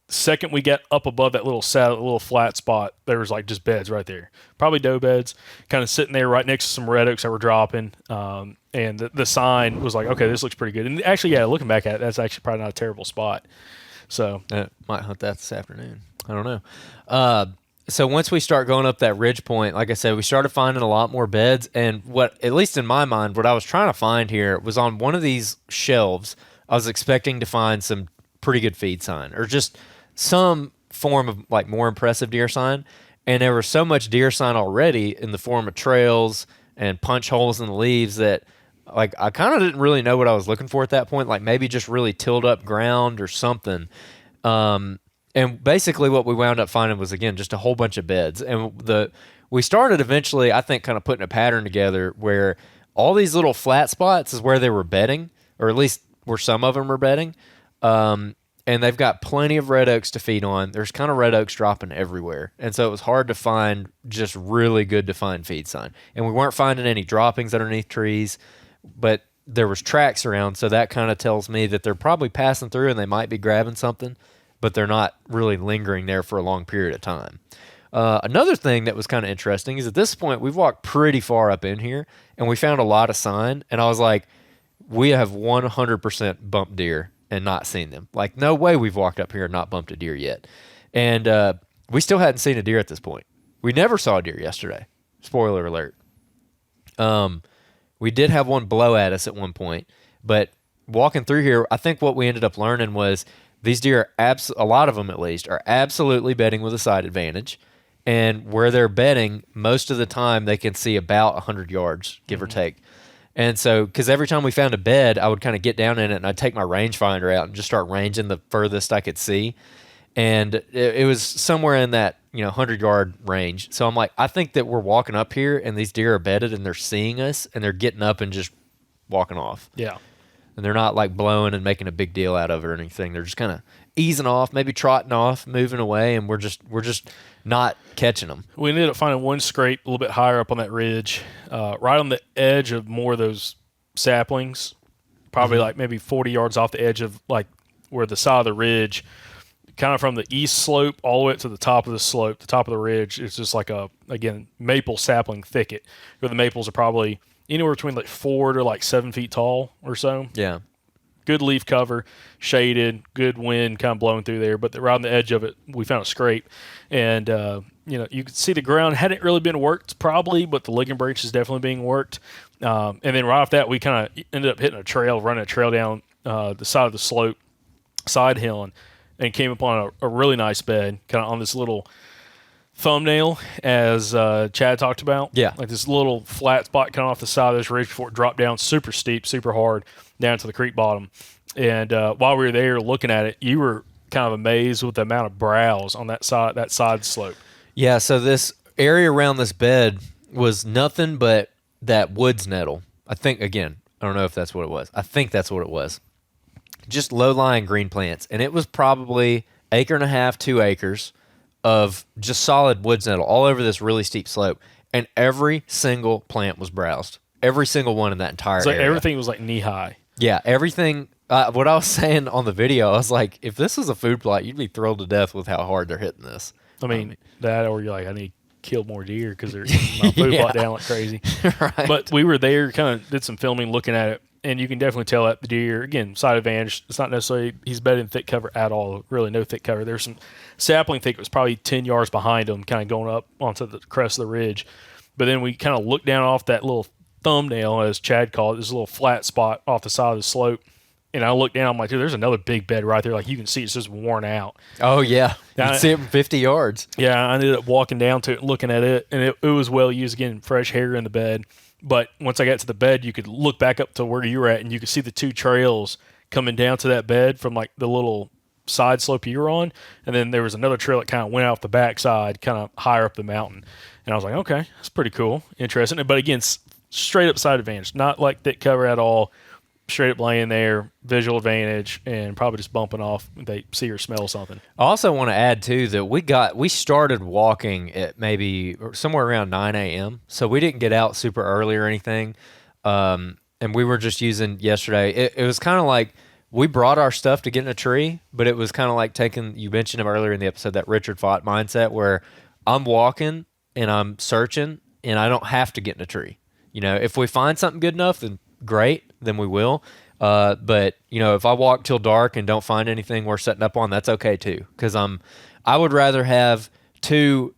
second we got up above that little little flat spot, there was like just beds right there. Probably doe beds, kind of sitting there right next to some red oaks that were dropping. And the sign was like, okay, this looks pretty good. And actually, yeah, looking back at it, that's actually probably not a terrible spot. So might hunt that this afternoon. I don't know. So once we start going up that ridge point, like I said, we started finding a lot more beds. And what, at least in my mind, what I was trying to find here was on one of these shelves, I was expecting to find some pretty good feed sign or just some form of like more impressive deer sign. And there was so much deer sign already in the form of trails and punch holes in the leaves that like I kind of didn't really know what I was looking for at that point. Like maybe just really tilled up ground or something. And basically what we wound up finding was, again, just a whole bunch of beds. And we started eventually, I think, kind of putting a pattern together where all these little flat spots is where they were bedding, or at least where some of them were bedding. And they've got plenty of red oaks to feed on. There's kind of red oaks dropping everywhere. And so it was hard to find just really good defined feed sign. And we weren't finding any droppings underneath trees, but there was tracks around. So that kind of tells me that they're probably passing through and they might be grabbing something, but they're not really lingering there for a long period of time. Another thing that was kind of interesting is at this point we've walked pretty far up in here, and we found a lot of sign. And I was like, we have 100% bumped deer and not seen them. Like, no way we've walked up here and not bumped a deer yet. And we still hadn't seen a deer at this point. We never saw a deer yesterday. Spoiler alert. We did have one blow at us at one point, but walking through here, I think what we ended up learning was these deer, a lot of them at least, are absolutely bedding with a side advantage. And where they're bedding, most of the time they can see about 100 yards, give or take. And so, because every time we found a bed, I would kind of get down in it and I'd take my rangefinder out and just start ranging the furthest I could see. And it was somewhere in that 100-yard range. So I'm like, I think that we're walking up here and these deer are bedded and they're seeing us and they're getting up and just walking off. Yeah. And they're not like blowing and making a big deal out of it or anything. They're just kind of easing off, maybe trotting off, moving away, and we're just not catching them. We ended up finding one scrape a little bit higher up on that ridge, right on the edge of more of those saplings, probably like maybe 40 yards off the edge of like where the side of the ridge, kind of from the east slope all the way up to the top of the slope, the top of the ridge. It's just like again, maple sapling thicket, where the maples are probably anywhere between like 4 to like 7 feet tall or so. Yeah. Good leaf cover, shaded, good wind kind of blowing through there. But right on the edge of it, we found a scrape. And, you could see the ground hadn't really been worked probably, but the ligand branch is definitely being worked. And then right off that, we kind of ended up hitting running a trail down the side of the slope, side hill, and came upon a really nice bed kind of on this little thumbnail, as Chad talked about. Yeah. Like this little flat spot kind of off the side of this ridge before it dropped down super steep, super hard down to the creek bottom. And while we were there looking at it, you were kind of amazed with the amount of browse on that side slope. Yeah, so this area around this bed was nothing but that woods nettle. I think, again, I don't know if that's what it was. I think that's what it was. Just low-lying green plants. And it was probably 1.5 acres, 2 acres of just solid woods nettle all over this really steep slope. And every single plant was browsed. Every single one in that entire It's like area. everything was like knee-high. Yeah, everything. What I was saying on the video, I was like, if this was a food plot, you'd be thrilled to death with how hard they're hitting this. I mean, that, or you're like, I need to kill more deer because they're eating my food plot down like crazy. Right. But we were there, kind of did some filming, looking at it, and you can definitely tell that the deer, again, side advantage. It's not necessarily he's bedded in thick cover at all. Really, no thick cover. There's some sapling thicket was probably 10 yards behind him, kind of going up onto the crest of the ridge. But then we kind of looked down off that little thumbnail, as Chad called it, this little flat spot off the side of the slope. And I looked down, I'm like, dude, there's another big bed right there. Like, you can see it's just worn out. Oh, yeah. You can see it from 50 yards. Yeah, I ended up walking down to it and looking at it, and it was well used. Again, fresh hair in the bed. But once I got to the bed, you could look back up to where you were at, and you could see the 2 trails coming down to that bed from, like, the little side slope you were on. And then there was another trail that kind of went off the backside, kind of higher up the mountain. And I was like, okay, that's pretty cool. Interesting. But, again, straight up side advantage. Not like thick cover at all. Straight up laying there, visual advantage, and probably just bumping off if they see or smell something. I also want to add, too, that we started walking at maybe somewhere around 9 a.m., so we didn't get out super early or anything, and we were just using yesterday. It was kind of like we brought our stuff to get in a tree, but it was kind of like taking, you mentioned him earlier in the episode, that Richard Fott mindset where I'm walking and I'm searching, and I don't have to get in a tree. If we find something good enough, then great, then we will. But if I walk till dark and don't find anything worth setting up on, that's okay too. Because I would rather have 2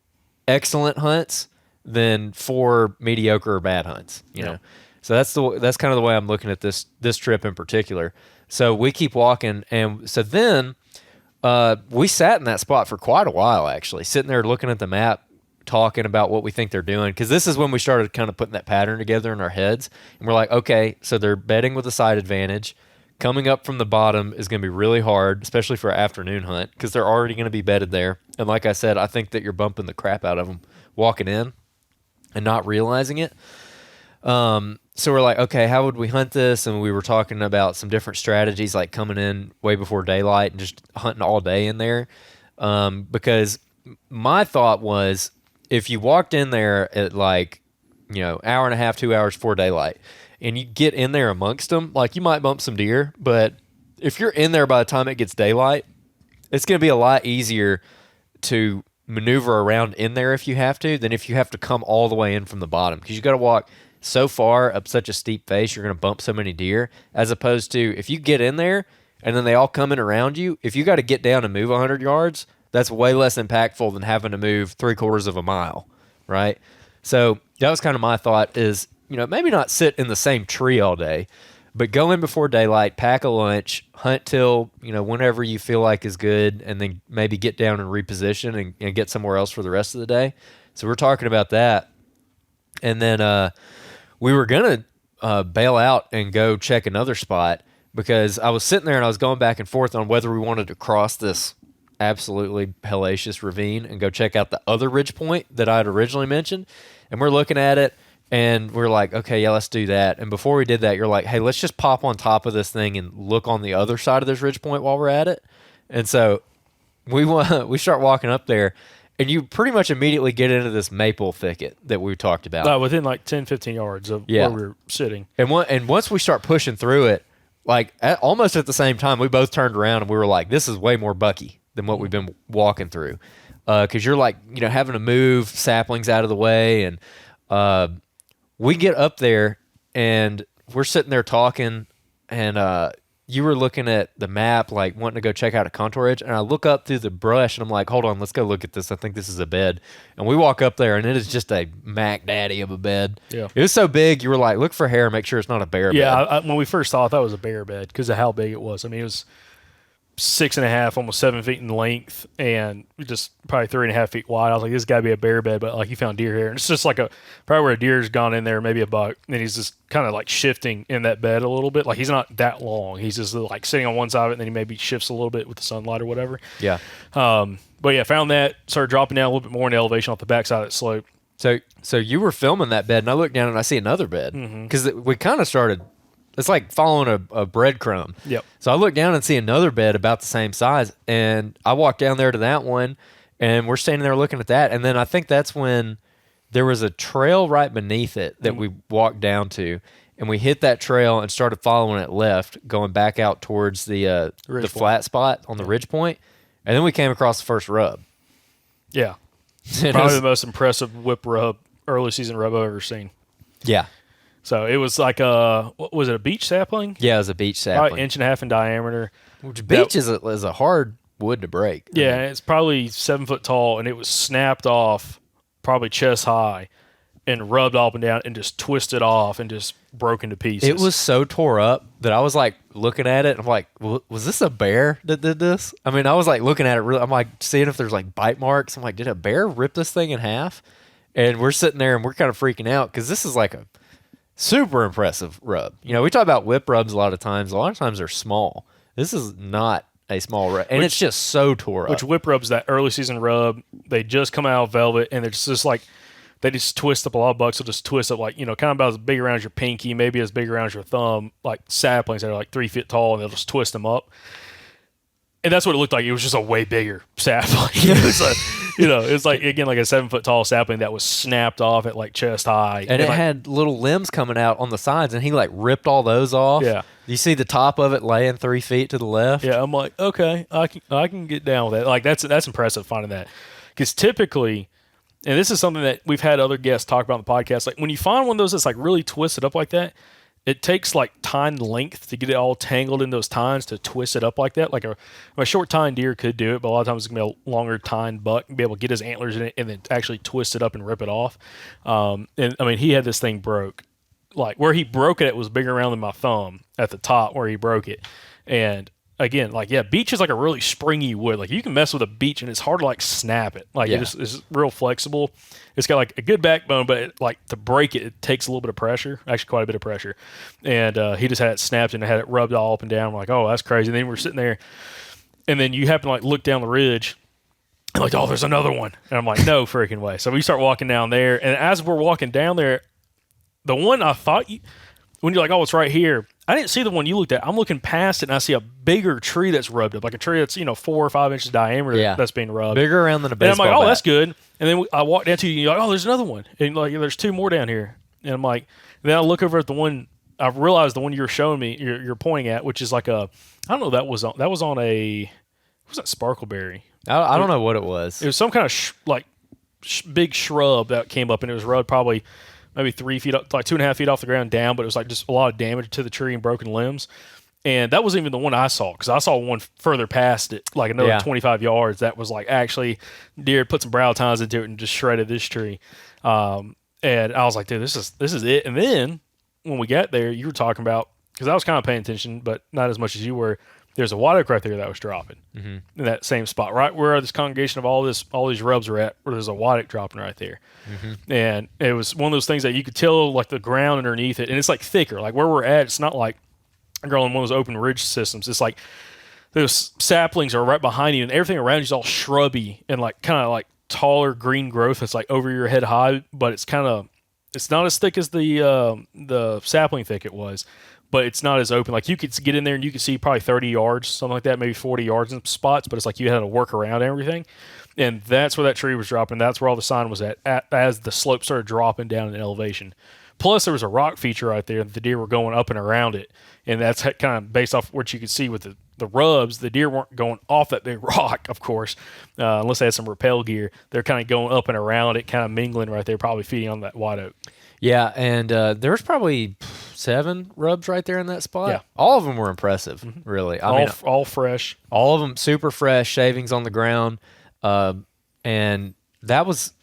excellent hunts than 4 mediocre or bad hunts. You know, so that's kind of the way I'm looking at this trip in particular. So we keep walking, and so then we sat in that spot for quite a while, actually, sitting there looking at the map, talking about what we think they're doing, because this is when we started kind of putting that pattern together in our heads, and we're like, okay, so they're bedding with a side advantage. Coming up from the bottom is going to be really hard, especially for an afternoon hunt, because they're already going to be bedded there. And like I said, I think that you're bumping the crap out of them walking in and not realizing it. So we're like, okay, how would we hunt this? And we were talking about some different strategies, like coming in way before daylight and just hunting all day in there, because my thought was, if you walked in there at like, 1.5, 2 hours before daylight, and you get in there amongst them, like you might bump some deer, but if you're in there by the time it gets daylight, it's going to be a lot easier to maneuver around in there if you have to than if you have to come all the way in from the bottom, because you got to walk so far up such a steep face. You're going to bump so many deer, as opposed to if you get in there and then they all come in around you. If you got to get down and move 100 yards, that's way less impactful than having to move 3/4 of a mile, right? So that was kind of my thought is, maybe not sit in the same tree all day, but go in before daylight, pack a lunch, hunt till, whenever you feel like is good, and then maybe get down and reposition and get somewhere else for the rest of the day. So we're talking about that. And then we were going to bail out and go check another spot, because I was sitting there and I was going back and forth on whether we wanted to cross this absolutely hellacious ravine and go check out the other ridge point that I had originally mentioned. And we're looking at it and we're like, okay, yeah, let's do that. And before we did that, you're like, hey, let's just pop on top of this thing and look on the other side of this ridge point while we're at it. And so we start walking up there, and you pretty much immediately get into this maple thicket that we talked about. Within like 10, 15 yards of where we were sitting. And once we start pushing through it, like almost at the same time, we both turned around and we were like, this is way more bucky than what we've been walking through. Because you're like, having to move saplings out of the way. And we get up there and we're sitting there talking, and you were looking at the map, like wanting to go check out a contour ridge. And I look up through the brush and I'm like, hold on, let's go look at this. I think this is a bed. And we walk up there and it is just a Mac Daddy of a bed. Yeah. It was so big, you were like, look for hair, make sure it's not a bear bed. Yeah, when we first saw it, I thought it was a bear bed because of how big it was. I mean, it was 6.5, almost 7 feet in length, and just probably 3.5 feet wide. I was like, this got to be a bear bed, but like you found deer hair. And it's just like probably where a deer's gone in there, maybe a buck, and he's just kind of like shifting in that bed a little bit. Like he's not that long. He's just like sitting on one side of it, and then he maybe shifts a little bit with the sunlight or whatever. Yeah. But yeah, found that, started dropping down a little bit more in elevation off the backside of that slope. So you were filming that bed, and I look down and I see another bed, because we kind of started. It's like following a breadcrumb. Yep. So I look down and see another bed about the same size, and I walk down there to that one, and we're standing there looking at that, and then I think that's when there was a trail right beneath it that we walked down to, and we hit that trail and started following it left, going back out towards the flat spot on the ridge point, and then we came across the first rub. Yeah. Probably the most impressive whip rub, early season rub I've ever seen. Yeah. So it was like what was it, a beech sapling? Yeah, it was a beech sapling. Probably 1.5 inch in diameter. Which beech is a hard wood to break. Yeah, and it's probably 7 foot tall, and it was snapped off probably chest high and rubbed up and down and just twisted off and just broke into pieces. It was so tore up that I was like looking at it, and I'm like, was this a bear that did this? I mean, I was like looking at it I'm like seeing if there's like bite marks. I'm like, did a bear rip this thing in half? And we're sitting there and we're kind of freaking out because this is like a super impressive rub. We talk about whip rubs a lot of times. A lot of times they're small. This is not a small rub, and it's just so tore up. Which whip rubs, that early season rub, they just come out of velvet, and they're just like, they just twist up. A lot of bucks will just twist up like, kind of about as big around as your pinky, maybe as big around as your thumb, like saplings that are like 3 feet tall, and they'll just twist them up. And that's what it looked like. It was just a way bigger sapling. It was it's like, again, like a 7 foot tall sapling that was snapped off at like chest high. And it had little limbs coming out on the sides, and he like ripped all those off. Yeah. You see the top of it laying 3 feet to the left. Yeah, I'm like, okay, I can get down with that. Like that's impressive finding that. Because typically, and this is something that we've had other guests talk about on the podcast, like when you find one of those that's like really twisted up like that, it takes like tine length to get it all tangled in those tines to twist it up like that. Like a short tine deer could do it, but a lot of times it's going to be a longer tine buck and be able to get his antlers in it and then actually twist it up and rip it off. And I mean, he had this thing broke. Like where he broke it was bigger around than my thumb at the top where he broke it. And again, like, yeah, beech is like a really springy wood. Like you can mess with a beech and it's hard to like snap it. Like it's real flexible. It's got like a good backbone, but like to break it, it takes a little bit of pressure, actually quite a bit of pressure. And he just had it snapped and had it rubbed all up and down. I'm like, oh, that's crazy. And then we're sitting there, and then you happen to like look down the ridge, and like, oh, there's another one. And I'm like, no freaking way. So we start walking down there, and as we're walking down there, the one I thought when you're like, oh, it's right here, I didn't see the one you looked at. I'm looking past it, and I see a bigger tree that's rubbed up, like a tree that's 4 or 5 inches diameter that's being rubbed. Bigger around than a baseball bat. And I'm like, oh, bat. That's good. And then I walk down to you, and you're like, oh, there's another one. And like, there's 2 more down here. And I'm like, and then I look over at the one, I realized the one you're showing me, you're pointing at, which is like a, I don't know, that was on a, what was that, Sparkleberry? I don't know what it was. It was some kind of big shrub that came up, and it was rubbed probably maybe 3 feet up, like 2.5 feet off the ground down, but it was like just a lot of damage to the tree and broken limbs. And that wasn't even the one I saw, because I saw one further past it, like another 25 yards. That was like actually deer put some brow tines into it and just shredded this tree. And I was like, dude, this is it. And then when we got there, you were talking about, because I was kind of paying attention, but not as much as you were. There's a white oak right there that was dropping in that same spot, right where this congregation of all these rubs are at, where there's a white oak dropping right there. And it was one of those things that you could tell, like the ground underneath it, and it's like thicker. Like where we're at, it's not like growing one of those open ridge systems. It's like those saplings are right behind you, and everything around you is all shrubby and like kind of like taller green growth that's like over your head high, but it's not as thick as the sapling thicket was, but it's not as open. Like you could get in there and you could see probably 30 yards, something like that, maybe 40 yards in spots, but it's like you had to work around everything. And that's where that tree was dropping. That's where all the sign was at as the slope started dropping down in elevation. Plus, there was a rock feature right there that the deer were going up and around it. And that's kind of based off what you could see with the rubs. The deer weren't going off that big rock, of course, unless they had some rappel gear. They're kind of going up and around it, kind of mingling right there, probably feeding on that white oak. Yeah, and there was probably 7 rubs right there in that spot. Yeah. All of them were impressive, really. I mean, all fresh. all of them super fresh, shavings on the ground. And that was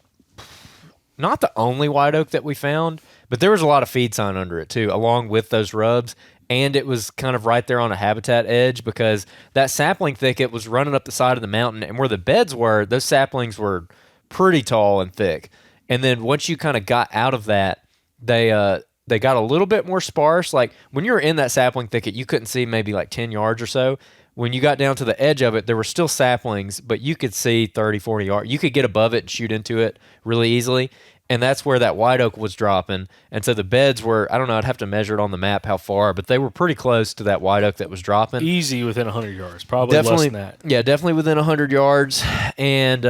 not the only white oak that we found, but there was a lot of feed sign under it too, along with those rubs. And it was kind of right there on a habitat edge, because that sapling thicket was running up the side of the mountain, and where the beds were, those saplings were pretty tall and thick. And then once you kind of got out of that, they got a little bit more sparse. Like when you were in that sapling thicket, you couldn't see maybe like 10 yards or so. When you got down to the edge of it, there were still saplings, but you could see 30, 40 yards. You could get above it and shoot into it really easily. And that's where that white oak was dropping. And so the beds were, I don't know, I'd have to measure it on the map how far, but they were pretty close to that white oak that was dropping. Easy within 100 yards, probably Definitely, less than that. Yeah, definitely within 100 yards. And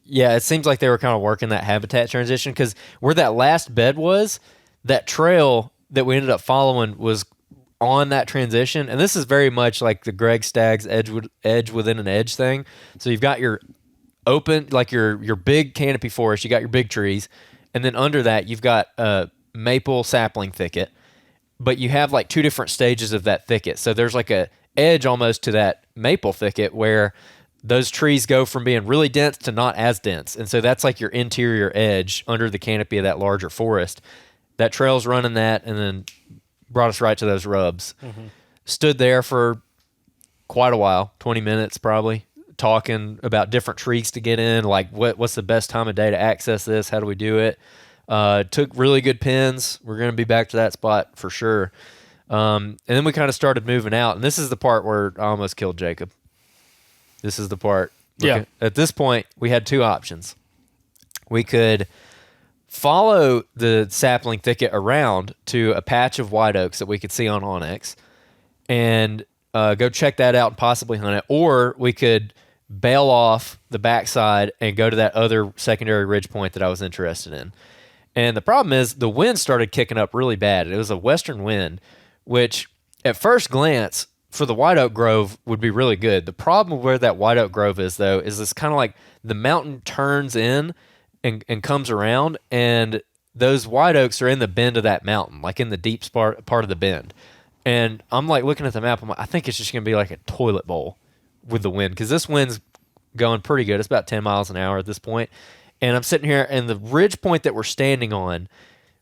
yeah, it seems like they were kind of working that habitat transition, because where that last bed was, that trail that we ended up following was on that transition. And this is very much like the Greg Stagg's edge within an edge thing. So you've got your open, like your big canopy forest, you got your big trees, and then under that you've got a maple sapling thicket, but you have like 2 different stages of that thicket. So there's like a edge almost to that maple thicket where those trees go from being really dense to not as dense. And so that's like your interior edge under the canopy of that larger forest. That trail's running that, and then brought us right to those rubs. Stood there for quite a while, 20 minutes probably, talking about different trees to get in, like what's the best time of day to access this, how do we do it. Took really good pins. We're going to be back to that spot for sure. And then we kind of started moving out, and this is the part where I almost killed Jacob. This is the part. Yeah. At this point, we had 2 options. We could follow the sapling thicket around to a patch of white oaks that we could see on Onyx and go check that out and possibly hunt it. Or we could bail off the backside and go to that other secondary ridge point that I was interested in. And the problem is the wind started kicking up really bad. It was a western wind, which at first glance for the white oak grove would be really good. The problem where that white oak grove is, though, is it's kind of like the mountain turns in and comes around, and those white oaks are in the bend of that mountain, like in the deep part of the bend. And I'm like looking at the map, I'm like, I think it's just going to be like a toilet bowl with the wind, because this wind's going pretty good. It's about 10 miles an hour at this point. And I'm sitting here, and the ridge point that we're standing on,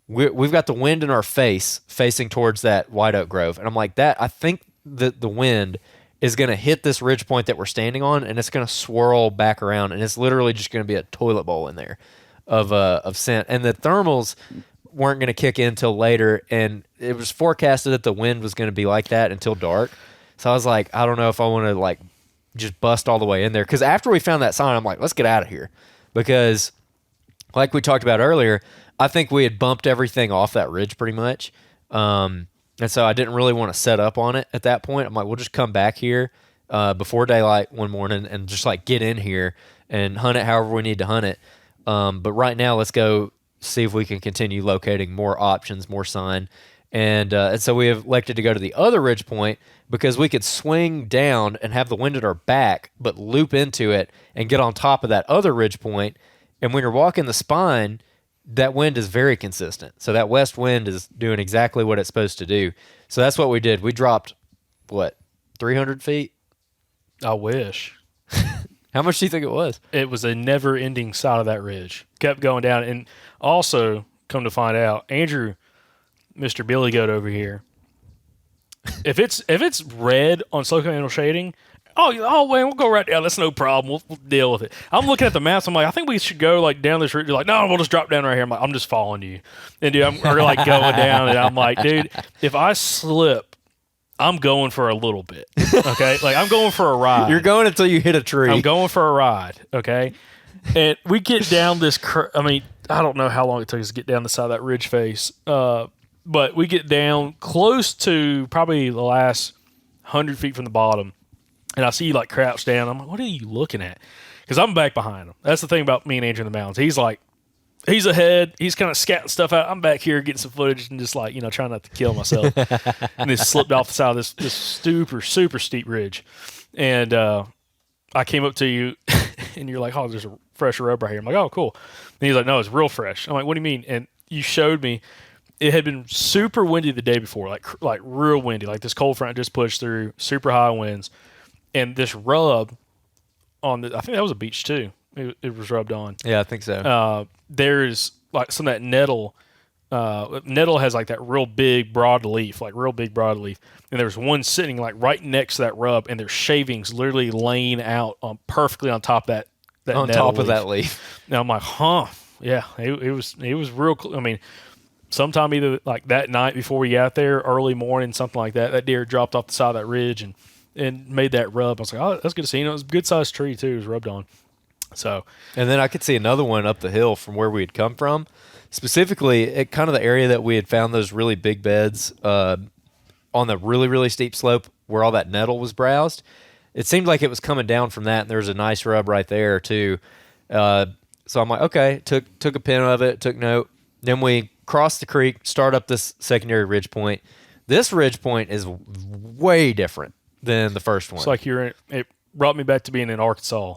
we've got the wind in our face facing towards that white oak grove. And I'm like, I think that the wind is going to hit this ridge point that we're standing on, and it's going to swirl back around, and it's literally just going to be a toilet bowl in there of scent. And the thermals weren't going to kick in till later, and it was forecasted that the wind was going to be like that until dark. So I was like, I don't know if I want to like just bust all the way in there, because after we found that sign, I'm like, let's get out of here, because like we talked about earlier, I think we had bumped everything off that ridge pretty much. And so I didn't really want to set up on it at that point. I'm like, we'll just come back here before daylight one morning and just like get in here and hunt it however we need to hunt it. But right now, let's go see if we can continue locating more options, more sign. And so we elected to go to the other ridge point because we could swing down and have the wind at our back, but loop into it and get on top of that other ridge point. And when you're walking the spine, that wind is very consistent. So that west wind is doing exactly what it's supposed to do. So that's what we did. We dropped, 300 feet? I wish. How much do you think it was? It was a never-ending side of that ridge. Kept going down. And also, come to find out, Andrew, Mr. Billy Goat over here, if it's red on slow angle shading, oh man, we'll go right down. That's no problem. We'll deal with it. I'm looking at the maps. I'm like, I think we should go like down this route. You're like, no, we'll just drop down right here. I'm like, I'm just following you. And dude, we're like going down, and I'm like, dude, if I slip, I'm going for a little bit. Okay, like I'm going for a ride. You're going until you hit a tree. I'm going for a ride. Okay, and we get down this. I mean, I don't know how long it took us to get down the side of that ridge face. But we get down close to probably the last 100 feet from the bottom, and I see you like crouched down. I'm like, what are you looking at? Because I'm back behind him. That's the thing about me and Andrew in the mountains. He's like, he's ahead. He's kind of scatting stuff out. I'm back here getting some footage and just like, trying not to kill myself. And then slipped off the side of this super, super steep ridge. And I came up to you, and you're like, oh, there's a fresh rub right here. I'm like, oh, cool. And he's like, no, it's real fresh. I'm like, what do you mean? And you showed me. It had been super windy the day before, like real windy. Like this cold front just pushed through, super high winds, and this rub on the. I think that was a beach too. It was rubbed on. Yeah, I think so. There's like some of that nettle. Nettle has like that real big broad leaf, and there's one sitting like right next to that rub, and there's shavings literally laying out on perfectly on top of that on top of that leaf. Now I'm like, huh, yeah, it was real. I mean. Sometime either like that night before we got there, early morning, something like that, that deer dropped off the side of that ridge and made that rub. I was like, oh, that's good to see. It was a good-sized tree, too. It was rubbed on. So, and then I could see another one up the hill from where we had come from, specifically at kind of the area that we had found those really big beds on the really, really steep slope where all that nettle was browsed. It seemed like it was coming down from that, and there was a nice rub right there, too. So I'm like, okay, took a pin of it, took note. Then we cross the creek, start up this secondary ridge point. This ridge point is way different than the first one. It's like it brought me back to being in Arkansas.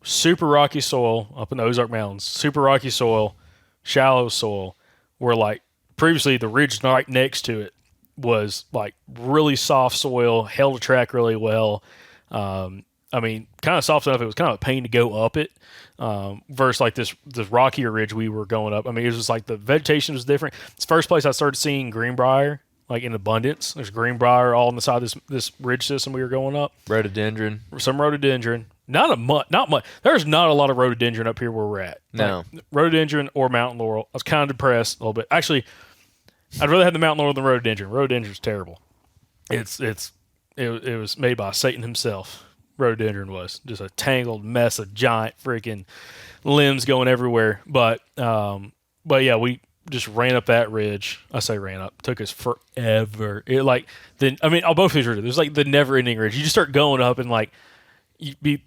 Super rocky soil up in the Ozark Mountains. Super rocky soil, shallow soil, where like previously the ridge right next to it was like really soft soil, held the track really well. I mean, kind of soft enough. It was kind of a pain to go up it. Versus like this rockier ridge we were going up. I mean, it was just like the vegetation was different. It's the first place I started seeing greenbrier like in abundance. There's greenbrier all on the side of this ridge system we were going up. Rhododendron. Some rhododendron. Not much. There's not a lot of rhododendron up here where we're at. No. Like, rhododendron or mountain laurel. I was kind of depressed a little bit. Actually, I'd rather have the mountain laurel than rhododendron. Rhododendron's terrible. It was made by Satan himself. Rhododendron was just a tangled mess of giant freaking limbs going everywhere. But yeah, we just ran up that ridge. I say ran up. Took us forever. On both these ridges, there's like the never-ending ridge. You just start going up and like you'd be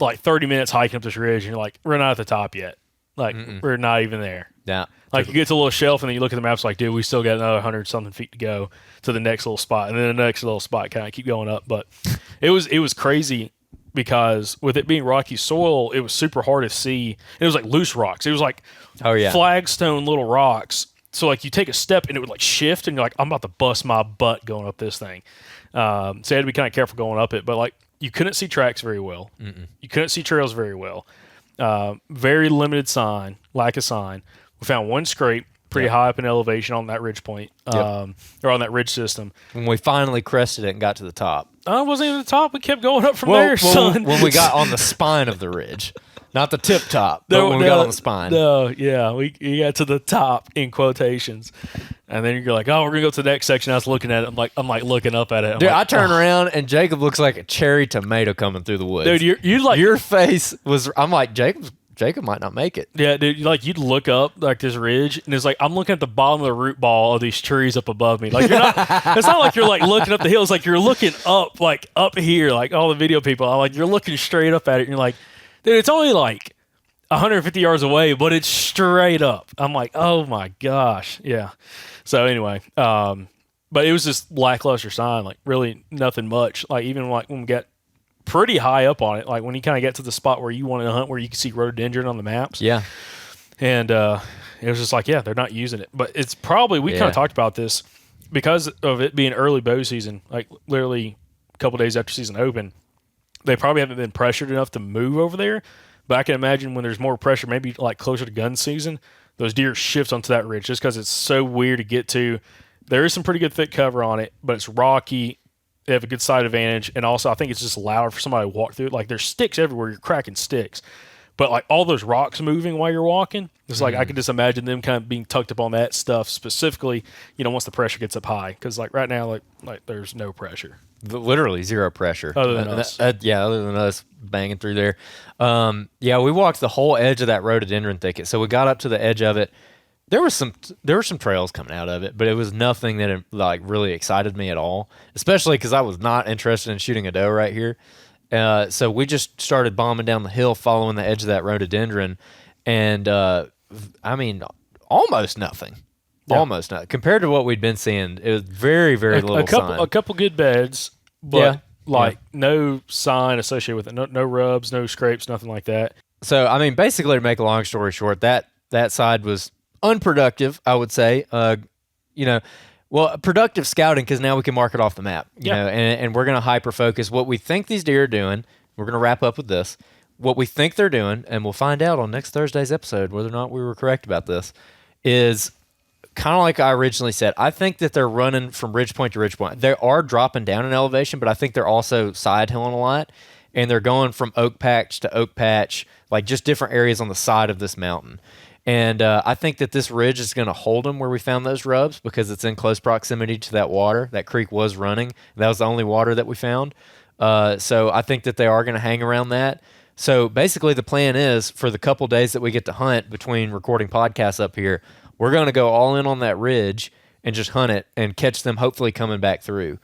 like 30 minutes hiking up this ridge, and you're like, we're not at the top yet. Like we're not even there. Yeah. Like you get to a little shelf, and then you look at the maps, like, dude, we still got another 100-something feet to go to the next little spot, and then the next little spot, kind of keep going up. But it was crazy because with it being rocky soil, it was super hard to see. It was like loose rocks. It was like flagstone little rocks. So like you take a step, and it would like shift, and you're like, I'm about to bust my butt going up this thing. So you had to be kind of careful going up it. But like you couldn't see tracks very well. You couldn't see trails very well. Very limited sign, lack of sign. We found one scrape pretty high up in elevation on that ridge point, or on that ridge system. When we finally crested it and got to the top. I wasn't even at the top. We kept going up from there, son. When we got on the spine of the ridge. Not the tip top, but when we got on the spine. No, yeah. We got to the top, in quotations. And then you're like, oh, we're going to go to the next section. I was looking at it. I'm like looking up at it. Dude, I turn around, and Jacob looks like a cherry tomato coming through the woods. Dude, you like... Your face was... I'm like, Jacob might not make it. Yeah, dude, you'd look up like this ridge, and it's like I'm looking at the bottom of the root ball of these trees up above me. Like you're not. It's not like you're like looking up the hill. It's like you're looking up, like up here, like all the video people. I'm like you're looking straight up at it, and you're like, dude, it's only like 150 yards away, but it's straight up. I'm like, oh my gosh, yeah. So anyway, but it was just lackluster sign, like really nothing much. Like even like when we got pretty high up on it, like when you kind of get to the spot where you wanted to hunt, where you can see rhododendron on the maps. Yeah. And it was just like, yeah, they're not using it. But it's probably, we kind of talked about this because of it being early bow season, like literally a couple days after season open. They probably haven't been pressured enough to move over there. But I can imagine when there's more pressure, maybe like closer to gun season, those deer shift onto that ridge just because it's so weird to get to. There is some pretty good thick cover on it, but it's rocky. They have a good side advantage. And also, I think it's just louder for somebody to walk through it. Like there's sticks everywhere. You're cracking sticks. But like all those rocks moving while you're walking, it's like I can just imagine them kind of being tucked up on that stuff specifically, once the pressure gets up high. Because like right now, like there's no pressure. Literally zero pressure. Other than us. Other than us banging through there. We walked the whole edge of that rhododendron thicket. So we got up to the edge of it. There were some trails coming out of it, but it was nothing that like really excited me at all, especially because I was not interested in shooting a doe right here. So we just started bombing down the hill following the edge of that rhododendron, and almost nothing. Yeah. Almost nothing. Compared to what we'd been seeing, it was very, very little sign. A couple good beds, but no sign associated with it. No rubs, no scrapes, nothing like that. So, basically to make a long story short, that side was unproductive, I would say. Productive scouting because now we can mark it off the map, and we're going to hyper-focus what we think these deer are doing. We're going to wrap up with this. What we think they're doing, and we'll find out on next Thursday's episode whether or not we were correct about this, is kind of like I originally said. I think that they're running from ridge point to ridge point. They are dropping down in elevation, but I think they're also side hilling a lot, and they're going from oak patch to oak patch, like just different areas on the side of this mountain. And I think that this ridge is going to hold them where we found those rubs because it's in close proximity to that water. That creek was running. That was the only water that we found. So I think that they are going to hang around that. So basically the plan is for the couple days that we get to hunt between recording podcasts up here, we're going to go all in on that ridge and just hunt it and catch them hopefully coming back through.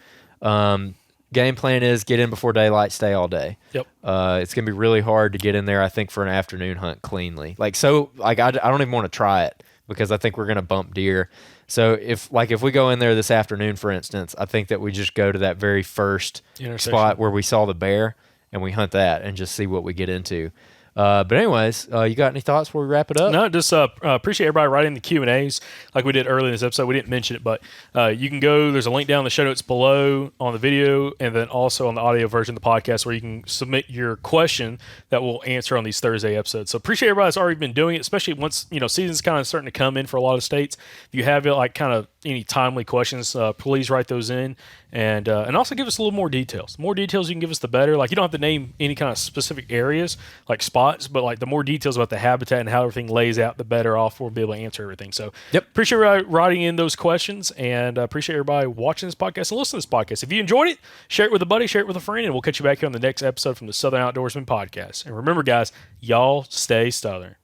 Game plan is get in before daylight, stay all day. Yep. It's going to be really hard to get in there, I think, for an afternoon hunt cleanly. I don't even want to try it because I think we're going to bump deer. So if we go in there this afternoon, for instance, I think that we just go to that very first spot where we saw the bear and we hunt that and just see what we get into. But anyways, you got any thoughts before we wrap it up? No, just appreciate everybody writing the Q&As like we did earlier in this episode. We didn't mention it, but you can go, there's a link down in the show notes below on the video and then also on the audio version of the podcast where you can submit your question that we'll answer on these Thursday episodes. So appreciate everybody that's already been doing it, especially once, season's kind of starting to come in for a lot of states. If you have kind of any timely questions, please write those in. And also give us a little more details. The more details you can give us, the better. Like, you don't have to name any kind of specific areas, like spots, but like the more details about the habitat and how everything lays out, the better off we'll be able to answer everything. So, appreciate everybody writing in those questions, and appreciate everybody watching this podcast and listening to this podcast. If you enjoyed it, share it with a buddy, share it with a friend, and we'll catch you back here on the next episode from the Southern Outdoorsman Podcast. And remember, guys, y'all stay Southern.